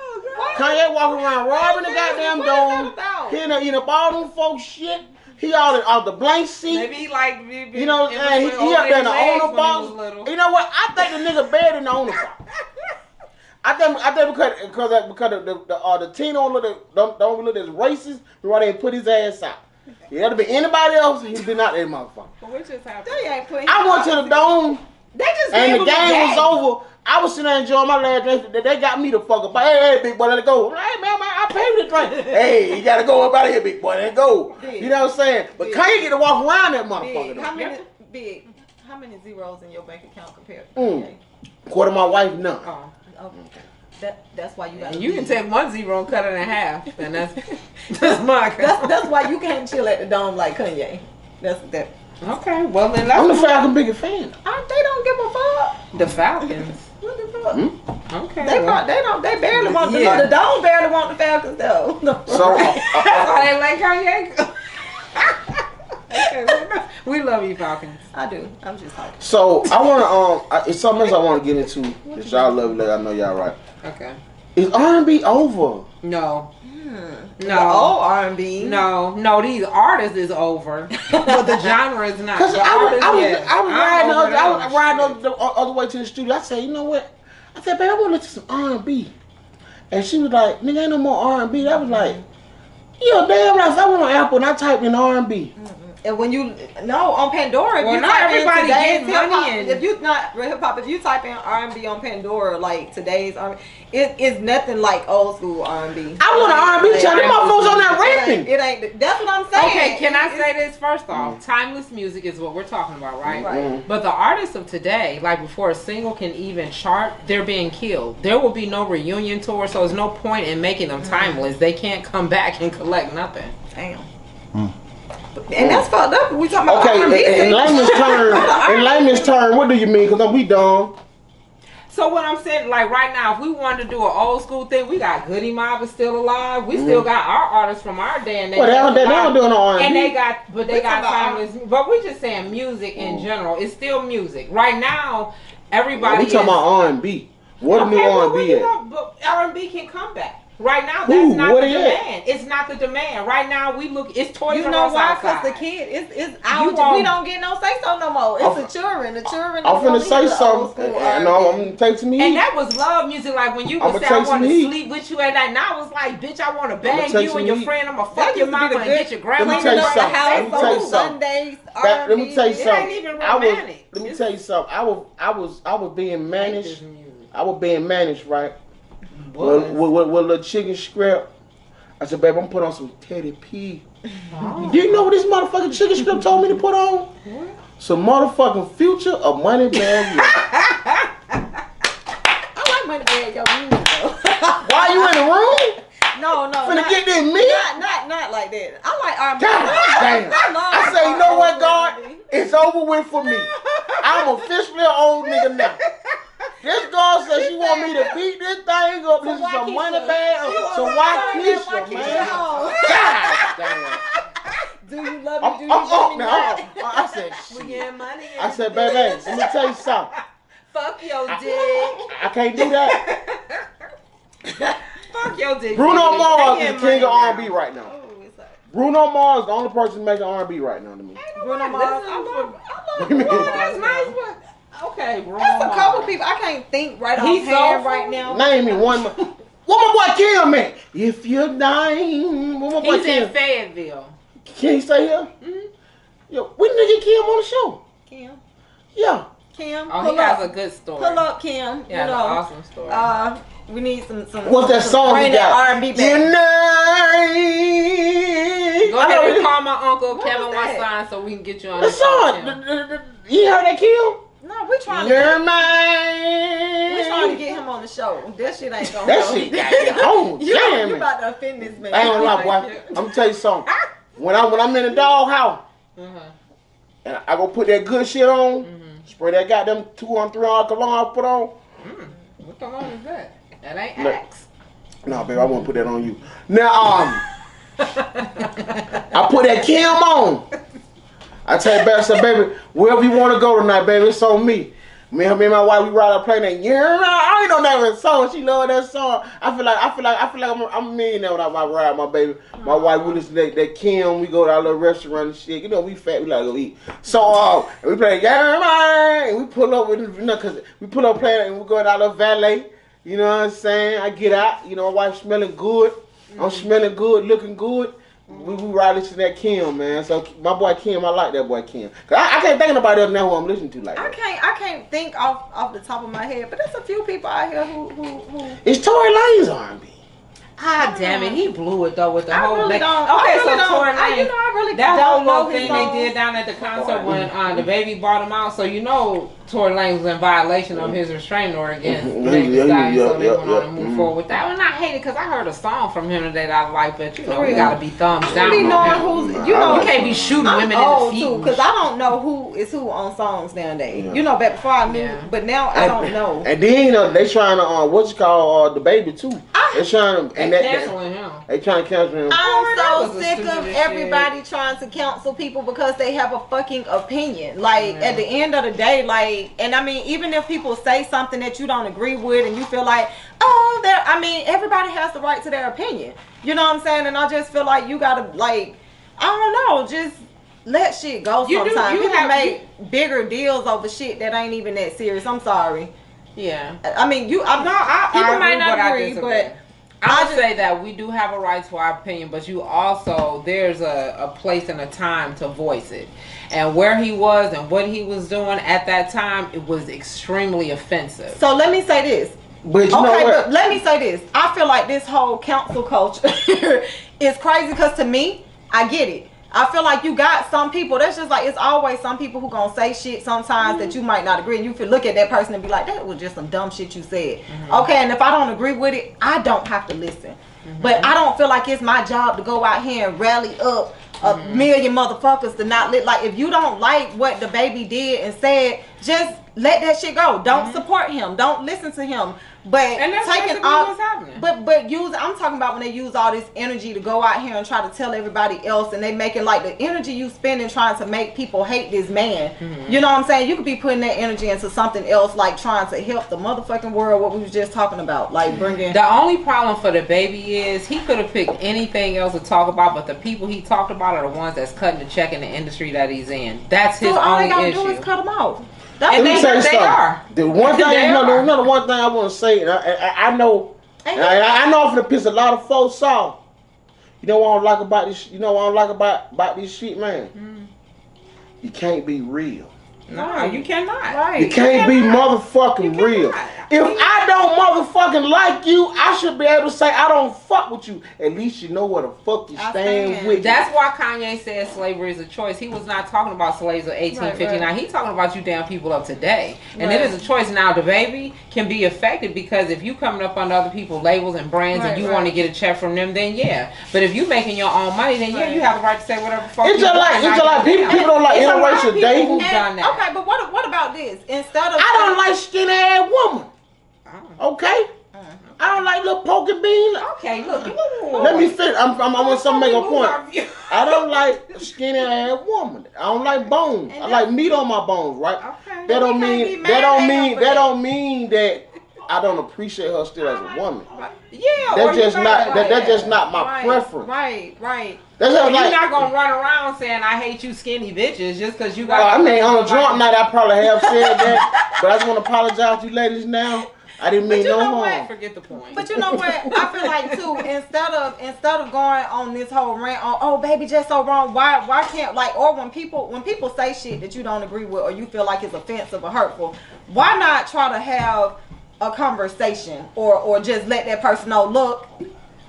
Kanye walking around robbing the goddamn Dome. He in up all them folks shit. He out the blank seat. Maybe he like, you know what I'm saying? He up there in the owner box. You know what? I think the nigga better than the owner box. I think because the teen don't look as racist, why they put his ass out. If that'd be anybody else, he'd been out there, motherfucker. But what just happened? They ain't putting. I went to the dome. They just And gave the him a game was over. I was sitting there enjoying my last drink. They got me the fuck up. Hey, big boy, let it go. I'm like, hey, man, I paid for the drink. Hey, you gotta go up out of here, big boy, let it go. Big. You know what I'm saying? But Big. Kanye get to walk around that motherfucker. Big. How many zeros in your bank account compared to Mm. Kanye? Quarter of my wife, none. Oh. Okay. That's why you got. And you can take 1 zero and cut it in half, and that's my. That's why you can't chill at the dome like Kanye. That's that. Okay, well then I'm the let's. Falcon biggest fan. They don't give a fuck. The Falcons. What the fuck? Okay. They barely want Yeah. the Dome barely want the Falcons though. So, That's why they like Kanye. Okay, we love you, Falcons. I do. I'm just talking. so I wanna it's something else I wanna get into. That y'all love it. I know y'all right. Okay. Is R&B over? No. The No. old R&B. No, these artists is over, but the genre is not. Cause The I was artist, yes. riding the other way to the studio. I said, you know what? I said, babe, I want to listen to some R&B. And she was like, nigga, ain't no more R&B. That was like, yeah, damn right. So I went on Apple and I typed in R&B. And when you on Pandora, if Well, you not type in everybody today's get money hip-hop, in. if you not hip hop, if you type in R&B on Pandora, like today's R&B, it is nothing like old school R&B. I want an R&B channel. Them motherfuckers on there rapping. It ain't. That's what I'm saying. Okay, can I say this first off? Timeless music is what we're talking about, right? Right. But the artists of today, like before a single can even chart, they're being killed. There will be no reunion tour, so there's no point in making them timeless. They can't come back and collect nothing. Damn. And that's fucked up. We talking about R&B. Okay, in layman's term, what do you mean? Because we dumb. So what I'm saying, like right now, if we wanted to do an old school thing, we got Goody Mob is still alive. We still got our artists from our day, and they Well, they don't do no R&B. and they got timeless. But we're just saying music in general. It's still music. Right now, everybody. We talking about R&B. What the new R&B at? But R&B can come back. Right now, Who? that's not What the it is? demand. It's not the demand. Right now, we look. It's Toys You R know Us why? Because outside. the kid, we won't- don't get no say so no more. It's the children. The children. I'm finna don't say hear the old something. school And R&B. I'm gonna take some heat. And that was love music, like when you I'ma would say, take I want some to heat. sleep with you at night. Now it's like, bitch, I want to bang take you some and your heat. friend. I'm going to That fuck your used to be mama the and good- get your Let me grandma. tell you Cleaning up the something. house Let me tell you on something. Sundays, Let me R&B. tell you It something. ain't even Let romantic. me tell you something. I was being managed. This music. I was being managed, right? Was. With a little chicken scrap. I said, babe, I'm put on some Teddy P. Oh. Do you know what this motherfucking chicken strip told me to put on? What? Some motherfucking Future of Money Bag. I like Money Bag Yo music though. Why you in the room? No, Finna get this meat? Not like that. I like R&B. God damn. I say, you know what, God? It's over with for me. I'm officially an old nigga now. This girl says she want me to beat this thing up. This is some money bag. So why Keisha, man? God damn. Do you love I'm me? Do you up love me? now. I said, We shit. getting money. I said, baby, let me tell you something. Fuck your dick. I can't do that. Fuck your dick. Bruno nigga. Mars They is the getting king of money R&B now. right now. Oh, it's like Bruno Mars is the only person making R&B right now to me. Bruno Mars. I love Bruno Bruno Mars. That's Mars. nice, but okay, Bruno That's a Mars. couple people. I can't think right He's offhand soulful. right now. Name me one. What my boy Kim at? If you're dying, what my boy He's in Kim? Fayetteville. Can he stay here? Mhm. Yo, when did they get Kim on the show? Kim. Yeah. Kim. Oh, pull he has up. a good story. Pull up, Kim. Yeah, you know. an awesome story. We need some. What's that song bring you got? that R&B back. Unite. Go ahead and call my uncle What Kevin was that? Westside so we can get you on The the song. show. You heard that Kim? No, we're trying to. Unite. We're trying to get him on the show. That shit ain't gonna. That help. shit got home. You Damn it. about to offend this man. I ain't gonna lie, boy. I'm gonna tell you something. When I'm in the doghouse and I go put that good shit on, spray that goddamn 200, 300 cologne I put on. What cologne is that? That ain't Look. Axe. Nah, baby, I won't put that on you. Now, I put that Kim on. I tell you, baby, I said, baby, wherever you want to go tonight, baby, it's on me. Me and my wife, we ride up playing that. Yeah, I ain't know that song. She love that song. I feel like I'm a millionaire when I ride my baby. My wife, we listen to that Kim. We go to our little restaurant and shit. You know, we fat. We like to go eat. So we play yeah, man. And we pull up with cause we pull up playing and we go to our little valet. You know what I'm saying? I get out. You know, my wife smelling good. I'm smelling good, looking good. we ride listening to that Kim, man. So my boy Kim, I like that boy Kim. Cause I can't think of nobody else now who I'm listening to like that. I can't think off the top of my head, but there's a few people out here who. It's Tory Lanez R&B. Ah, damn it, he blew it though with the whole. Really don't. Okay, I really so Tory don't. Lanez, I really that don't whole know thing his they songs. did down at the concert when the baby brought him out. So you know Tory Lanez was in violation of his restraining order against Biggz, so they went on and moved forward with that. And I hate it because I heard a song from him today that I like, but you know we gotta be thumbs down. Be knowing on him. who's, you know, You can't be shooting women in the feet. because I don't know who is who on songs nowadays. You know, back before I knew, but now I don't know. And then you know they trying to what you call the baby too. They trying to and canceling him. They trying to cancel him. I'm so was the sick of stupidest everybody trying to counsel people because they have a fucking opinion. Like at the end of the day, like, and I mean, even if people say something that you don't agree with and you feel like, oh, I mean, everybody has the right to their opinion. You know what I'm saying? And I just feel like you gotta, like, I don't know, just let shit go sometimes. People make bigger deals over shit that ain't even that serious. I'm sorry. Yeah. I mean, people might not agree, but I would say that we do have a right to our opinion, but you also, there's a place and a time to voice it. And where he was and what he was doing at that time, it was extremely offensive. So let me say this. But you know what? But let me say this. I feel like this whole council culture is crazy because to me, I get it. I feel like you got some people that's just like, it's always some people who gonna say shit sometimes that you might not agree, and you can look at that person and be like, that was just some dumb shit you said. Okay, and if I don't agree with it, I don't have to listen. But I don't feel like it's my job to go out here and rally up a million motherfuckers to not like, if you don't like what the baby did and said, just let that shit go. Don't support him. Don't listen to him. But and that's taking all what's happening. But I'm talking about when they use all this energy to go out here and try to tell everybody else, and they making like the energy you spending trying to make people hate this man. You know what I'm saying? You could be putting that energy into something else, like trying to help the motherfucking world. What we was just talking about, like bringing. The only problem for the baby is he could have picked anything else to talk about, but the people he talked about are the ones that's cutting the check in the industry that he's in. That's his all they only gotta issue. do is cut them off. And they are. The one thing, the one thing I want to say, and I know, I know I'm gonna piss a lot of folks off. You know what I don't like about this? You know what I don't like about this shit, man? You can't be real. No, you cannot. Right. You can't be motherfucking real. If I don't motherfucking like you, I should be able to say I don't fuck with you. At least you know what the fuck you stand with. That's why Kanye said slavery is a choice. He was not talking about slaves of 1859. Right. He's talking about you damn people of today. And it is a choice. Now, the baby can be affected because if you coming up under other people's labels and brands and you want to get a check from them, then yeah. But if you making your own money, then yeah, you have the right to say whatever the fuck it's just like people don't like interracial dating. Okay, but what about this? Instead of I don't like skinny ass woman. Okay? I don't like little poking bean. Okay, look. Let me finish. I want something to make a point. I don't like skinny ass woman. I don't like bones. I like meat on my bones, right? Okay. That don't mean that I don't appreciate her still as a woman. Yeah, that's just not my preference. Right. That's just you're not gonna run around saying I hate you skinny bitches just because you got. Well, I mean, on a drunk night, I probably have said that, but I just want to apologize to you ladies now. I didn't mean no harm. Forget the point. But you know what? I feel like too. Instead of going on this whole rant on, oh baby, just so wrong. Why can't like, or when people say shit that you don't agree with or you feel like it's offensive or hurtful, why not try to have a conversation or just let that person know, look.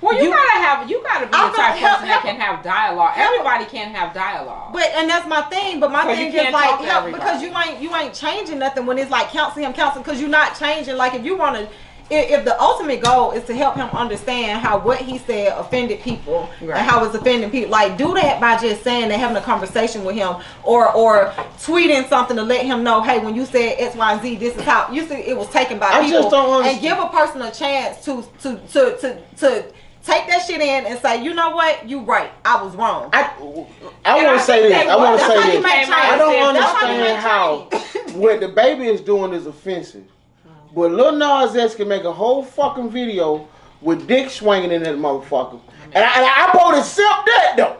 Well, you gotta be the type of person that can have dialogue. Everybody can't have dialogue. And that's my thing. But my thing is like help because you ain't changing nothing when it's like counsel because you're not changing. Like if you want to, if the ultimate goal is to help him understand how what he said offended people and how it's offending people, like do that by just saying and having a conversation with him or tweeting something to let him know, hey, when you said X, Y, and Z, this is how you see it was taken by people. Just don't understand. And give a person a chance to take that shit in and say, you know what, you right, I was wrong. I want to say this. I want to say this. I don't understand how what the baby is doing is offensive. But Lil Nas X can make a whole fucking video with dick swinging in that motherfucker. And I won't accept that though.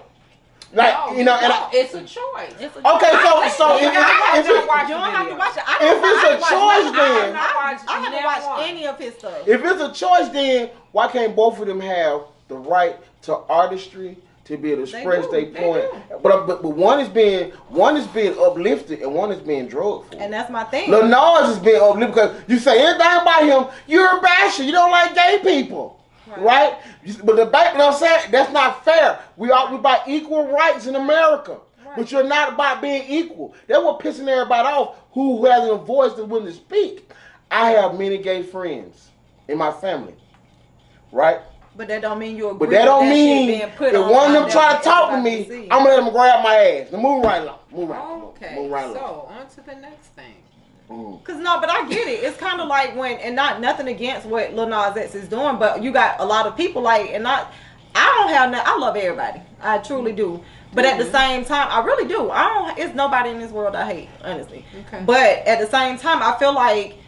Like, it's a choice. Okay, so if it's a choice, then I haven't watched any of his stuff. If it's a choice, then why can't both of them have the right to artistry to be able to express their point. But one is being uplifted and one is being drugged for. And that's my thing. Lil Nas is being uplifted because you say anything about him, you're a basher. You don't like gay people. Right? But the back, you know what I'm saying? That's not fair. We about equal rights in America. Right. But you're not about being equal. That's what pissing everybody off who has a voice that's willing to speak. I have many gay friends in my family. Right? But that don't mean you agree. But that don't mean if one of them try to talk to me, I'm gonna let them grab my ass. Now move right along. Move right along. Okay. Move right along. So on to the next thing. Cause no, but I get it. It's kind of like when, and not nothing against what Lil Nas X is doing, but you got a lot of people like, and I don't have nothing. I love everybody. I truly do. But at the same time, I really do. It's nobody in this world I hate, honestly. Okay. But at the same time, I feel like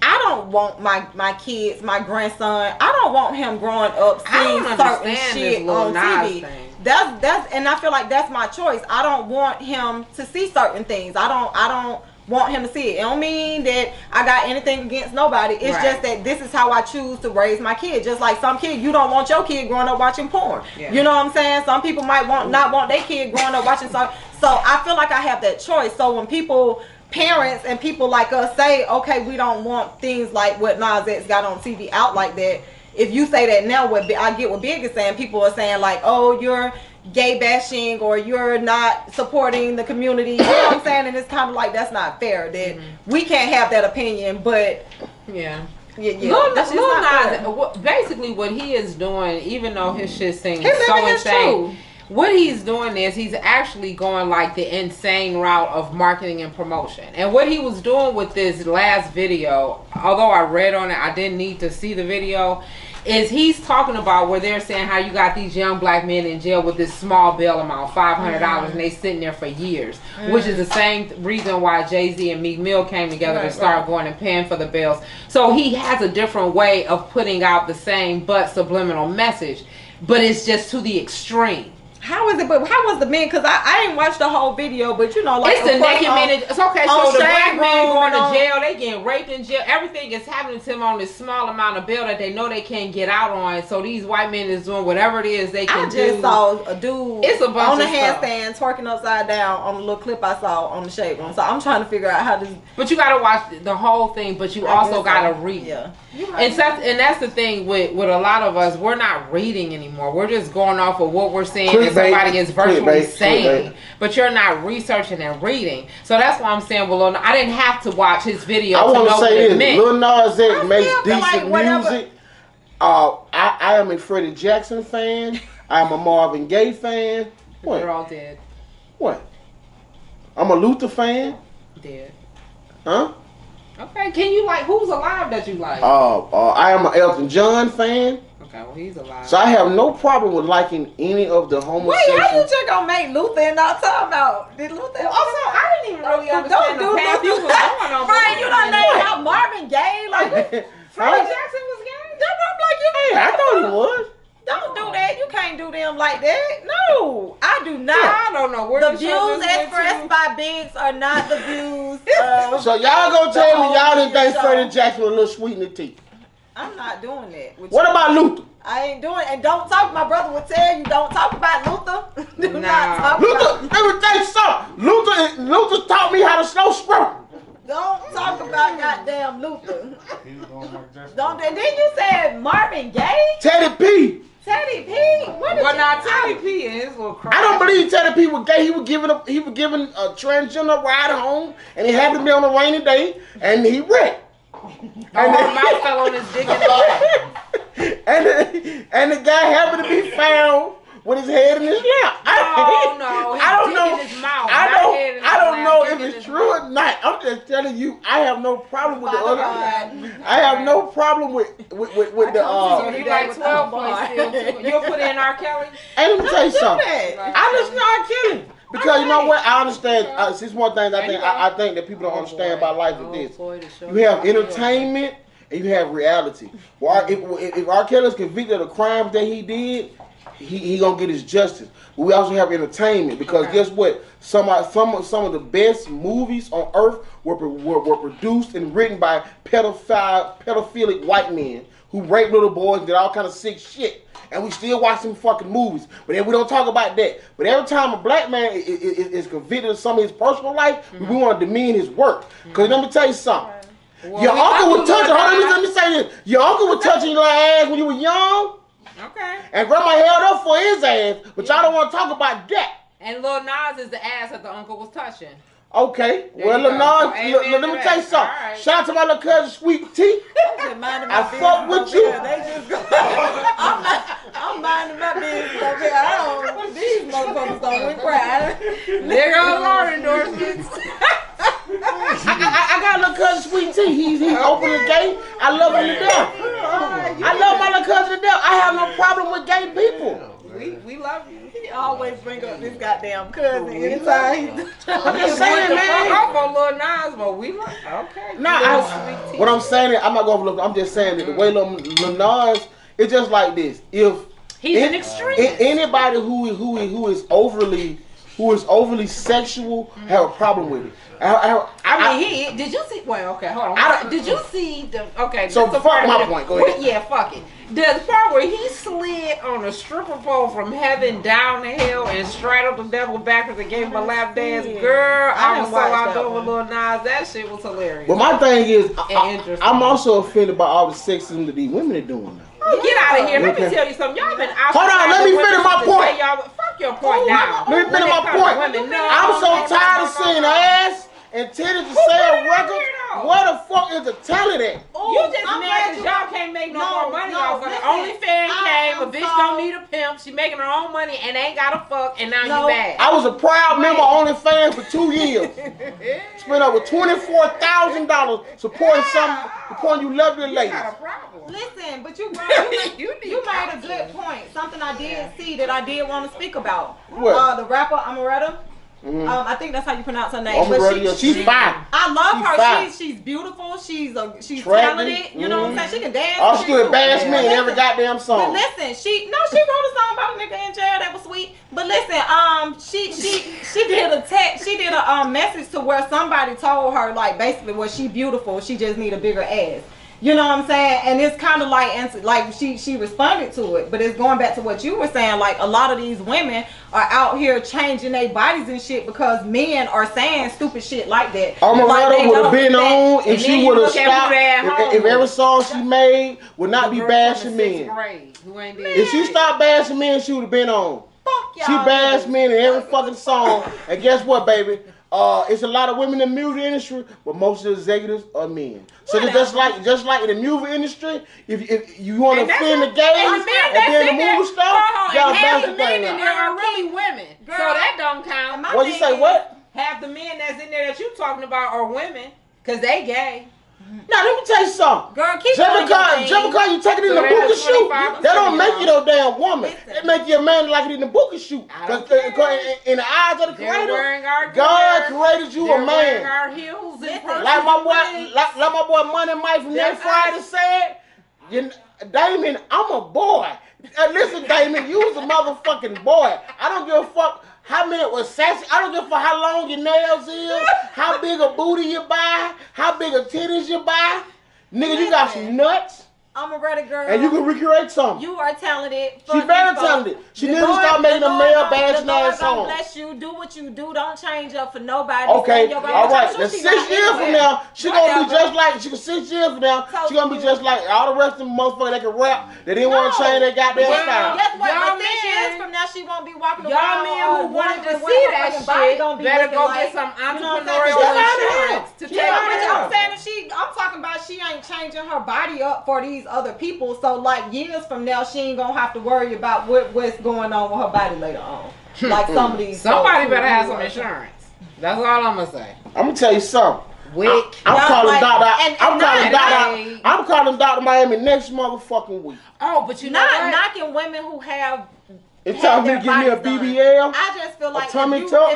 I don't want my kids, my grandson. I don't want him growing up seeing certain shit on TV. That's and I feel like that's my choice. I don't want him to see certain things. I don't want him to see it. It don't mean that I got anything against nobody. It's just that this is how I choose to raise my kid. Just like some kid, you don't want your kid growing up watching porn. Yeah. You know what I'm saying? Some people might not want their kid growing up watching so I feel like I have that choice. So when parents and people like us say, okay, we don't want things like what Nas X got on TV out like that. If you say that now, I get what Biggz is saying. People are saying like, oh, you're gay bashing or you're not supporting the community. You know what I'm saying? And it's kind of like that's not fair that we can't have that opinion. But yeah. Lil Nas, basically what he is doing, even though his shit seems so insane, what he's doing is he's actually going like the insane route of marketing and promotion. And what he was doing with this last video, although I read on it, I didn't need to see the video, is he's talking about where they're saying how you got these young black men in jail with this small bail amount, $500, and they sitting there for years, which is the same reason why Jay-Z and Meek Mill came together to start going and paying for the bails. So he has a different way of putting out the same but subliminal message, but it's just to the extreme. How is it? But how was the men? Because I didn't watch the whole video, but you know, like it's the naked men. It's okay. So the black men going to jail, they getting raped in jail. Everything is happening to them on this small amount of bail that they know they can't get out on. So these white men is doing whatever it is they can do. I just saw a dude on the handstand twerking upside down on the little clip I saw on the shade room. So I'm trying to figure out how this. But you got to watch the whole thing. But you also got to read. Yeah. And that's the thing with a lot of us. We're not reading anymore. We're just going off of what we're seeing and somebody is virtually saying, but you're not researching and reading. So that's why I'm saying, well, I didn't have to watch his video to know what it meant. Lil Nas X makes decent music. I am a Freddie Jackson fan. I'm a Marvin Gaye fan. What? They're all dead. What? I'm a Luther fan. Dead. Huh? Okay, can you like, who's alive that you like? I am an Elton John fan. Okay, well he's alive. So I have no problem with liking any of the homosexual. Wait, how you just gonna make Luther and not talk about? Did Luther? Also, I didn't even really understand the path you was going on. Right, you don't know about Marvin Gaye, like Freddie Jackson was gay. I thought he was. Don't do that. You can't do them like that. No, I do not. I don't know where the views expressed by Biggz are not the views. So y'all gonna tell me y'all didn't think Freddie Jackson was a little sweet in the teeth? I'm not doing that. What about Luther? I ain't doing it. And don't talk. My brother would tell you, don't talk about Luther. Do not talk Luther, about let me tell you something. Luther taught me how to slow stroke. Don't talk about goddamn Luther. Don't. And then you said Marvin Gaye? Teddy P. Teddy P? Well, not Teddy P and his little crap. I don't believe Teddy P was gay. He was giving a transgender ride home, and he happened to be on a rainy day, and he wrecked. And his mouth fell on his dick in the back. And the guy happened to be found with his head in his lap. I don't know. His mouth, I don't know if it's true or not. I'm just telling you, I have no problem with the other. I have no problem with the. So you like 12 points still? You'll put in R. Kelly. And let me tell you something. I listen to R. Kelly. Because you know what, I understand. This is one thing I think that people don't understand about life is this: you have entertainment and you have reality. Well, if R. Kelly is convicted of the crimes that he did, he gonna get his justice. But we also have entertainment because guess what? Some of the best movies on earth were produced and written by pedophilic white men who rape little boys and did all kind of sick shit. And we still watch some fucking movies. But then we don't talk about that. But every time a black man is convicted of some of his personal life, we want to demean his work. Because let me tell you something. Well, Your uncle was touching, hold on, let me say this. Your uncle was touching your ass when you were young. Okay. And grandma held up for his ass. But y'all don't want to talk about that. And Lil Nas is the ass that the uncle was touching. Okay, There well, you go. Lenard, So, let me tell you something. All right. Shout out to my little cousin, Sweet Tea. I fuck with you. I'm minding my business over here. I don't. These motherfuckers don't cry. There goes our endorsements. I got a little cousin, Sweet Tea. He's open the gate. I love him to death. I love my little cousin to death. I have no problem with gay people. We love you. He always bring up this goddamn cousin anytime. I'm just saying, man. I'm on Lil Nas, but we love. Okay. Nah, what I'm saying is, I'm not going to look. I'm just saying that the way Lil Nas, it's just like this. If he's an extremist. Anybody who is overly sexual have a problem with it. I mean, did you see? Well, okay, hold on. Did you see the? Okay, so the fuck my point. Go ahead. Yeah, fuck it. The part where he slid on a stripper pole from heaven down the hill and straight up the devil backwards and gave him a lap dance. Girl, I was so out there with Lil Nas. That shit was hilarious. But my thing is, I'm also offended by all the sexism that these women are doing now. Get out of here. Let me tell you something. Y'all been out. Hold on, let me finish my point. Fuck your point now. Let me finish my point. I'm so tired of seeing ass and titties to sell records. Where the fuck is the talent at? You just mad because y'all can't make no more money off of it. OnlyFans came, a bitch don't need a pimp. She making her own money and ain't got a fuck, and now you mad. I was a proud member of OnlyFans for 2 years. Spent over $24,000 supporting you lovely ladies. Listen, but you made a good point. Something I did see that I did want to speak about. What? The rapper Amaretta. I think that's how you pronounce her name. She's fine. I love her. She's beautiful. She's talented. You know what I'm saying? She can dance. All she do is bash me in every goddamn song. But listen, she wrote a song about a nigga in jail that was sweet. But listen, she did a message to where somebody told her like basically well she beautiful. She just need a bigger ass. You know what I'm saying? And it's kind of like she responded to it, but it's going back to what you were saying. Like a lot of these women are out here changing their bodies and shit because men are saying stupid shit like that. Amaretta would have been on if she would have stopped. If every song she made would not be bashing men. If she stopped bashing men, she would have been on. Fuck y'all. She bashed men in every fucking song. And guess what, baby? It's a lot of women in the music industry, but most of the executives are men. So just like in the music industry, if you want to offend the gays and then the movie star, y'all bash the thing out. There are really women, so that don't count. What you say? What? Half the men that's in there that you talking about are women, cause they gay. Now let me tell you something. Girl, keep just because you take it in the bookie shoot, that don't make you no damn woman. It make you a man like it in the bookie shoot. Because in the eyes of the Creator, God created you a man. Like my boy Money Mike from that Friday said, Damon, I'm a boy. Listen, Damon, you was a motherfucking boy. I don't give a fuck how many was sassy. I don't give a fuck how long your nails is, how big a booty you buy, how big a titties you buy. Nigga, you got some nuts. I'm a ready girl. And you can recreate something. You are talented. She very talented. She needs to start making a male bashing ass song. Bless you. Do what you do. Don't change up for nobody. Okay, all right. Now 6 years from now, she gonna be just like 6 years from now. She gonna be just like all the rest of them motherfuckers that can rap. They didn't want to change their goddamn style. Guess what? 6 years from now, she won't be walking around. Y'all men who wanted to see that shit better go get some entrepreneurial insurance to take it out. I'm saying I'm talking about she ain't changing her body up for these other people. So like years from now, she ain't gonna have to worry about what's going on with her body later on. Like some of these. Somebody better have some insurance. That's all I'm gonna say. I'm gonna tell you something. I'm calling Dr. Miami next motherfucking week. Oh, but you know not knocking women who have. It's time for me to give me a BBL. I just feel like if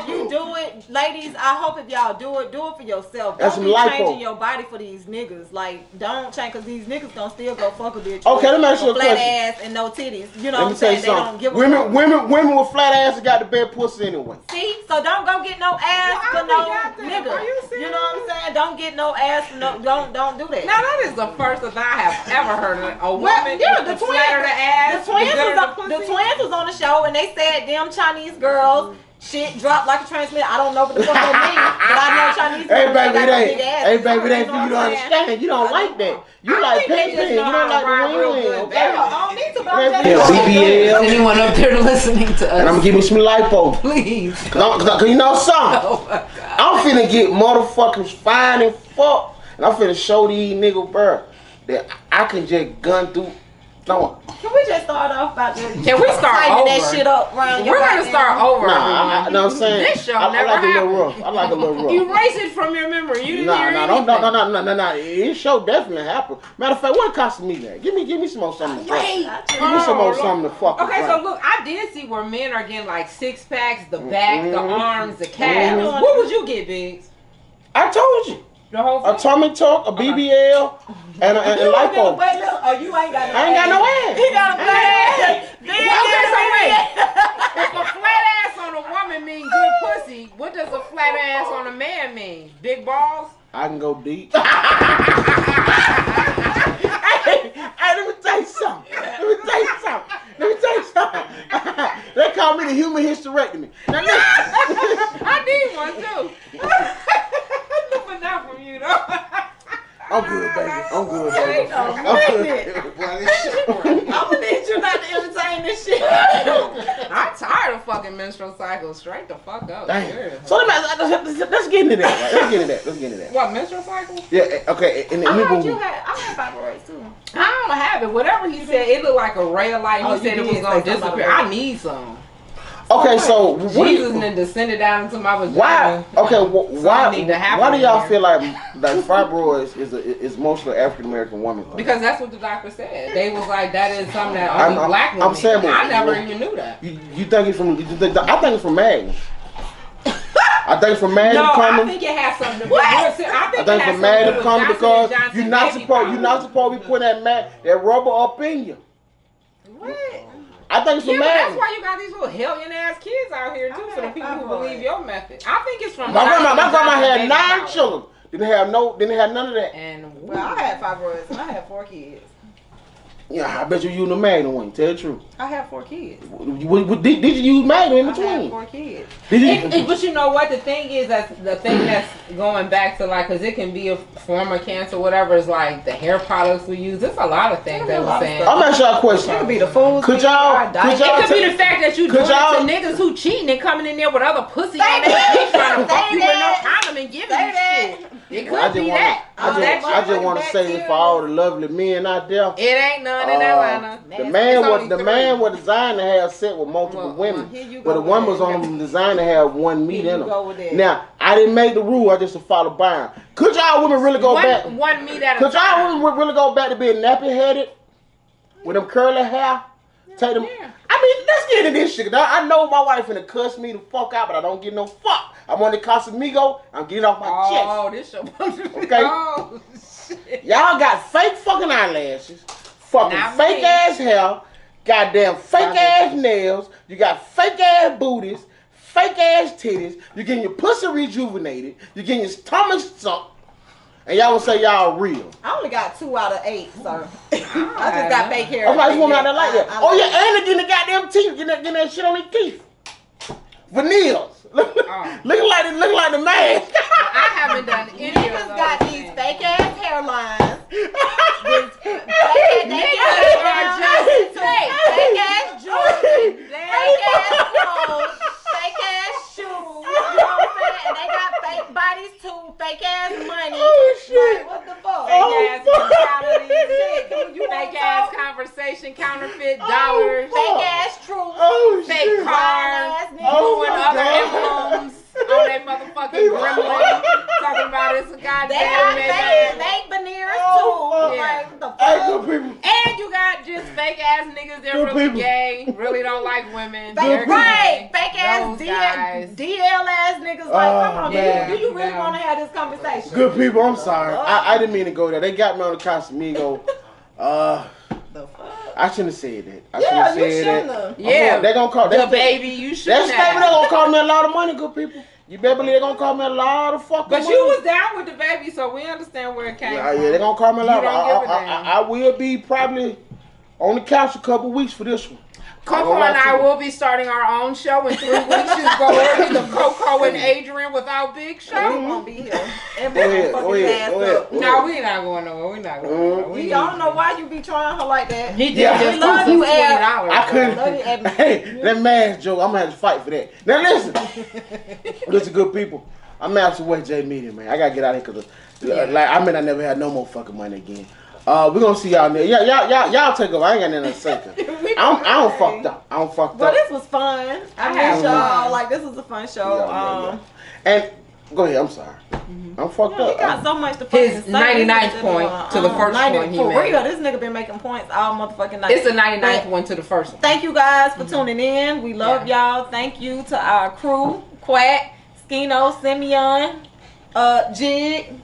you do it, ladies, I hope if y'all do it for yourself. Don't be changing your body for these niggas. Like, don't change, because these niggas gonna still go fuck a bitch. Okay, let me ask you a question. Flat ass and no titties. You know what I'm saying? They don't give a fuck. Women with flat asses got the bad pussy anyway. See? So don't go get no ass for no nigga. You You know what I'm saying? Don't get no ass. No, don't do that. Now that is the first that I have ever heard of a woman Well, yeah, the twins, flatter the ass. the twins was on the show and they said them Chinese girls shit dropped like a transmitter. I don't know what the fuck that means, but I know Chinese girls got big ass. Hey baby, that you don't understand. You don't like that. You like ping. You don't like the wing. I don't need to, but I'm just BBL. Anyone up there listening to us? And I'm gonna give me some lipo. Please. Cause you know something? Oh my God. I'm finna get motherfuckers fine and fuck. And I'm finna show these niggas, bro, that I can just gun through. No. Can we just start off by just Can we start over? that shit up around We're gonna start over. Nah, know what I'm saying? This show I never like a little happened. rough. I like a little rough. Erase it from your memory. You didn't hear anything. No. This show definitely happened. Matter of fact, what cost me that? Give me some more something to fuck. Give me some more something to fuck. Okay, so look, I did see where men are getting like 6 packs, the back, the arms, the calves. What would you get, Biggz? I told you. The whole thing? A tummy tuck, a BBL, and lipo. Oh, you ain't got no I ain't got no ass. He got a flat ass. Okay, so wait. If a flat ass on a woman mean good pussy, what does a flat ass on a man mean? Big balls? I can go deep. Hey, let me tell you something. They call me the human hysterectomy. Now listen. I need one too. But not from you though. I'm good, baby. I'm good. I'm gonna need you not to entertain this shit. I'm tired of fucking menstrual cycles. Straight the fuck up. Damn. So let's get into that. Right? Let's get into that. What, menstrual cycle? Yeah. Okay. And I heard you had. I had fibroids too. I don't have it. Whatever he said, it looked like a ray of light. Oh, He said you it was did gonna say something disappear. about I need some. Okay, so what Jesus then descended down into my vagina. why? Okay, need to happen why do y'all here. feel like fibroids is mostly African American woman thing? Because that's what the doctor said. They was like, that is something that only black women. I'm saying, I never even knew that. You think it's from? I think it's from Magnum. I think it's from Magnum No, coming. I think it has something to do. I think from Magnum coming because you're not supposed to be putting that rubber up in you. What? I think it's from Yeah, but that's Magnum. why you got these little hellion ass kids out here too, for the people who believe your method. I think it's from My grandma had baby 9 powder. children. Didn't have none of that. And Well, I had fibroids and I had 4 kids. Yeah, I bet you used the Magnum one. Tell the truth. I had 4 kids. Did you use Magnum in I had between? 4 kids. But you know what? The thing is, the thing that's going back to like, because it can be a form of cancer, whatever. Is like the hair products we use. There's a lot of things they were saying. I'm asking y'all a It question. could be the foods. Could y'all? It could be the fact that you doing it to niggas who cheating and coming in there with other pussy on their feet trying to fuck you with no condom and giving you shit. It could be that. I just want to say this for all the lovely men out there. It ain't none in Atlanta. The man was designed to have sex with multiple women, but the woman was on designed to have one meat in them. Now I didn't make the rule; I just followed by. Could y'all women really go back? One meat at a Could y'all time. women really go back to being nappy headed with them curly hair? Take them. Yeah. I mean, let's get into this shit. I know my wife finna cuss me the fuck out, but I don't get no fuck. I'm on the Casamigo. I'm getting off my chest. Oh, this show. Okay. Oh, shit. Y'all got fake fucking eyelashes, fucking Not fake me. ass hair, goddamn fake ass nails. You got fake ass booties, fake ass titties. You're getting your pussy rejuvenated. You're getting your stomach sucked. And y'all will say y'all real. I only got 2 out of 8, so I just got fake hair. I'm like, woman out there like that. I Oh yeah, and they getting the goddamn teeth, getting that shit on their teeth. Veneers. Looking like the man. I haven't done any of Niggas those got things. these fake ass hairlines. Fake ass jewelry, fake ass clothes, fake ass shoes. You know what I'm saying? And they got fake bodies too, fake ass money. Oh shit. Like, what the fuck? Fake ass conversation, counterfeit dollars, Fake ass truth. Oh fake shit. cards, Oh, doing my other God. emblems on that motherfucking gremlin, talking about it's a They goddamn got man. fake veneers Oh, too. yeah. Like, what the Hey, fuck? good people. And you got just fake ass niggas that Good really people. gay, really don't like women. Fake, They're right, gay. fake ass Those guys. DL ass niggas. Like, come on, yeah, dude. Do you really yeah. want to have this conversation? Good people, I'm sorry. I didn't mean to go there. They got me on the Casamigo. The fuck? I shouldn't have said that. I Yeah, shouldn't you have said shouldn't that. have. Yeah, They gonna call the that baby you should That statement they have. gonna call me a lot of money, good people. You better believe they're gonna call me a lot of fucking But money. you was down with the baby, so we understand where it came Yeah, from. they're gonna call me a lot. You don't give a damn. I will be probably on the couch a couple weeks for this one. Coco and I will be starting our own show in 3 weeks. It's going to be the Coco and Adrian without Big show. We won't be here. Go ahead, go ahead. No, we not going nowhere. We not going nowhere. We don't know why you be trying her like that. He did Yeah. just We love cost you, us Ed. $20. I couldn't. Love you, Edmund. Hey, that mask joke, I'm gonna have to fight for that. Now listen, good people. I'm out to West J Media, man. I gotta get out of here because, like, I mean, I never had no more fucking money again. We're gonna see y'all there. Y'all take over. I ain't got nothing to say. I don't fucked up. I don't fucked But up. this was fun. I had miss y'all. fun. Like, this was a fun show. Yeah. And go ahead. I'm sorry. I'm fucked He up. got so much to fucking His say. 99th point to the first point he For made. real, this nigga been making points all motherfucking night. It's the 99th But one to the first one. Thank you guys for tuning in. We love y'all. Thank you to our crew, Quack, Skino, Simeon, Jig.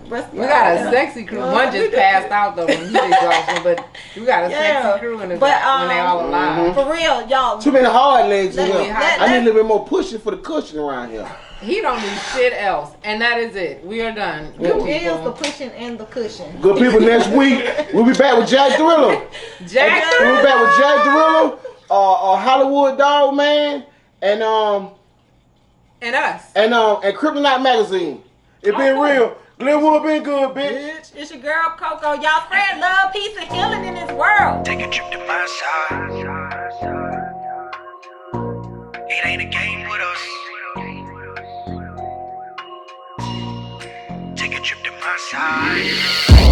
We got a sexy crew. One just passed out though when he did Johnson, but we got a sexy crew in the when they all alive. For real, y'all. Too many hard legs in Let- here. let- I need a little bit more pushing for the cushion around here. He don't need shit else, and that is it. We are done. Who is the pushing and the cushion? Good people, next week we'll be back with Jack Thriller. Jack We'll be back with Jack Thriller, Hollywood Dog Man, and us. and Kryptonite Magazine. It been real. Glenwood been good, bitch. It's your girl Coco. Y'all spread love, peace, and healing in this world. Take a trip to my side. It ain't a game with us. Take a trip to my side.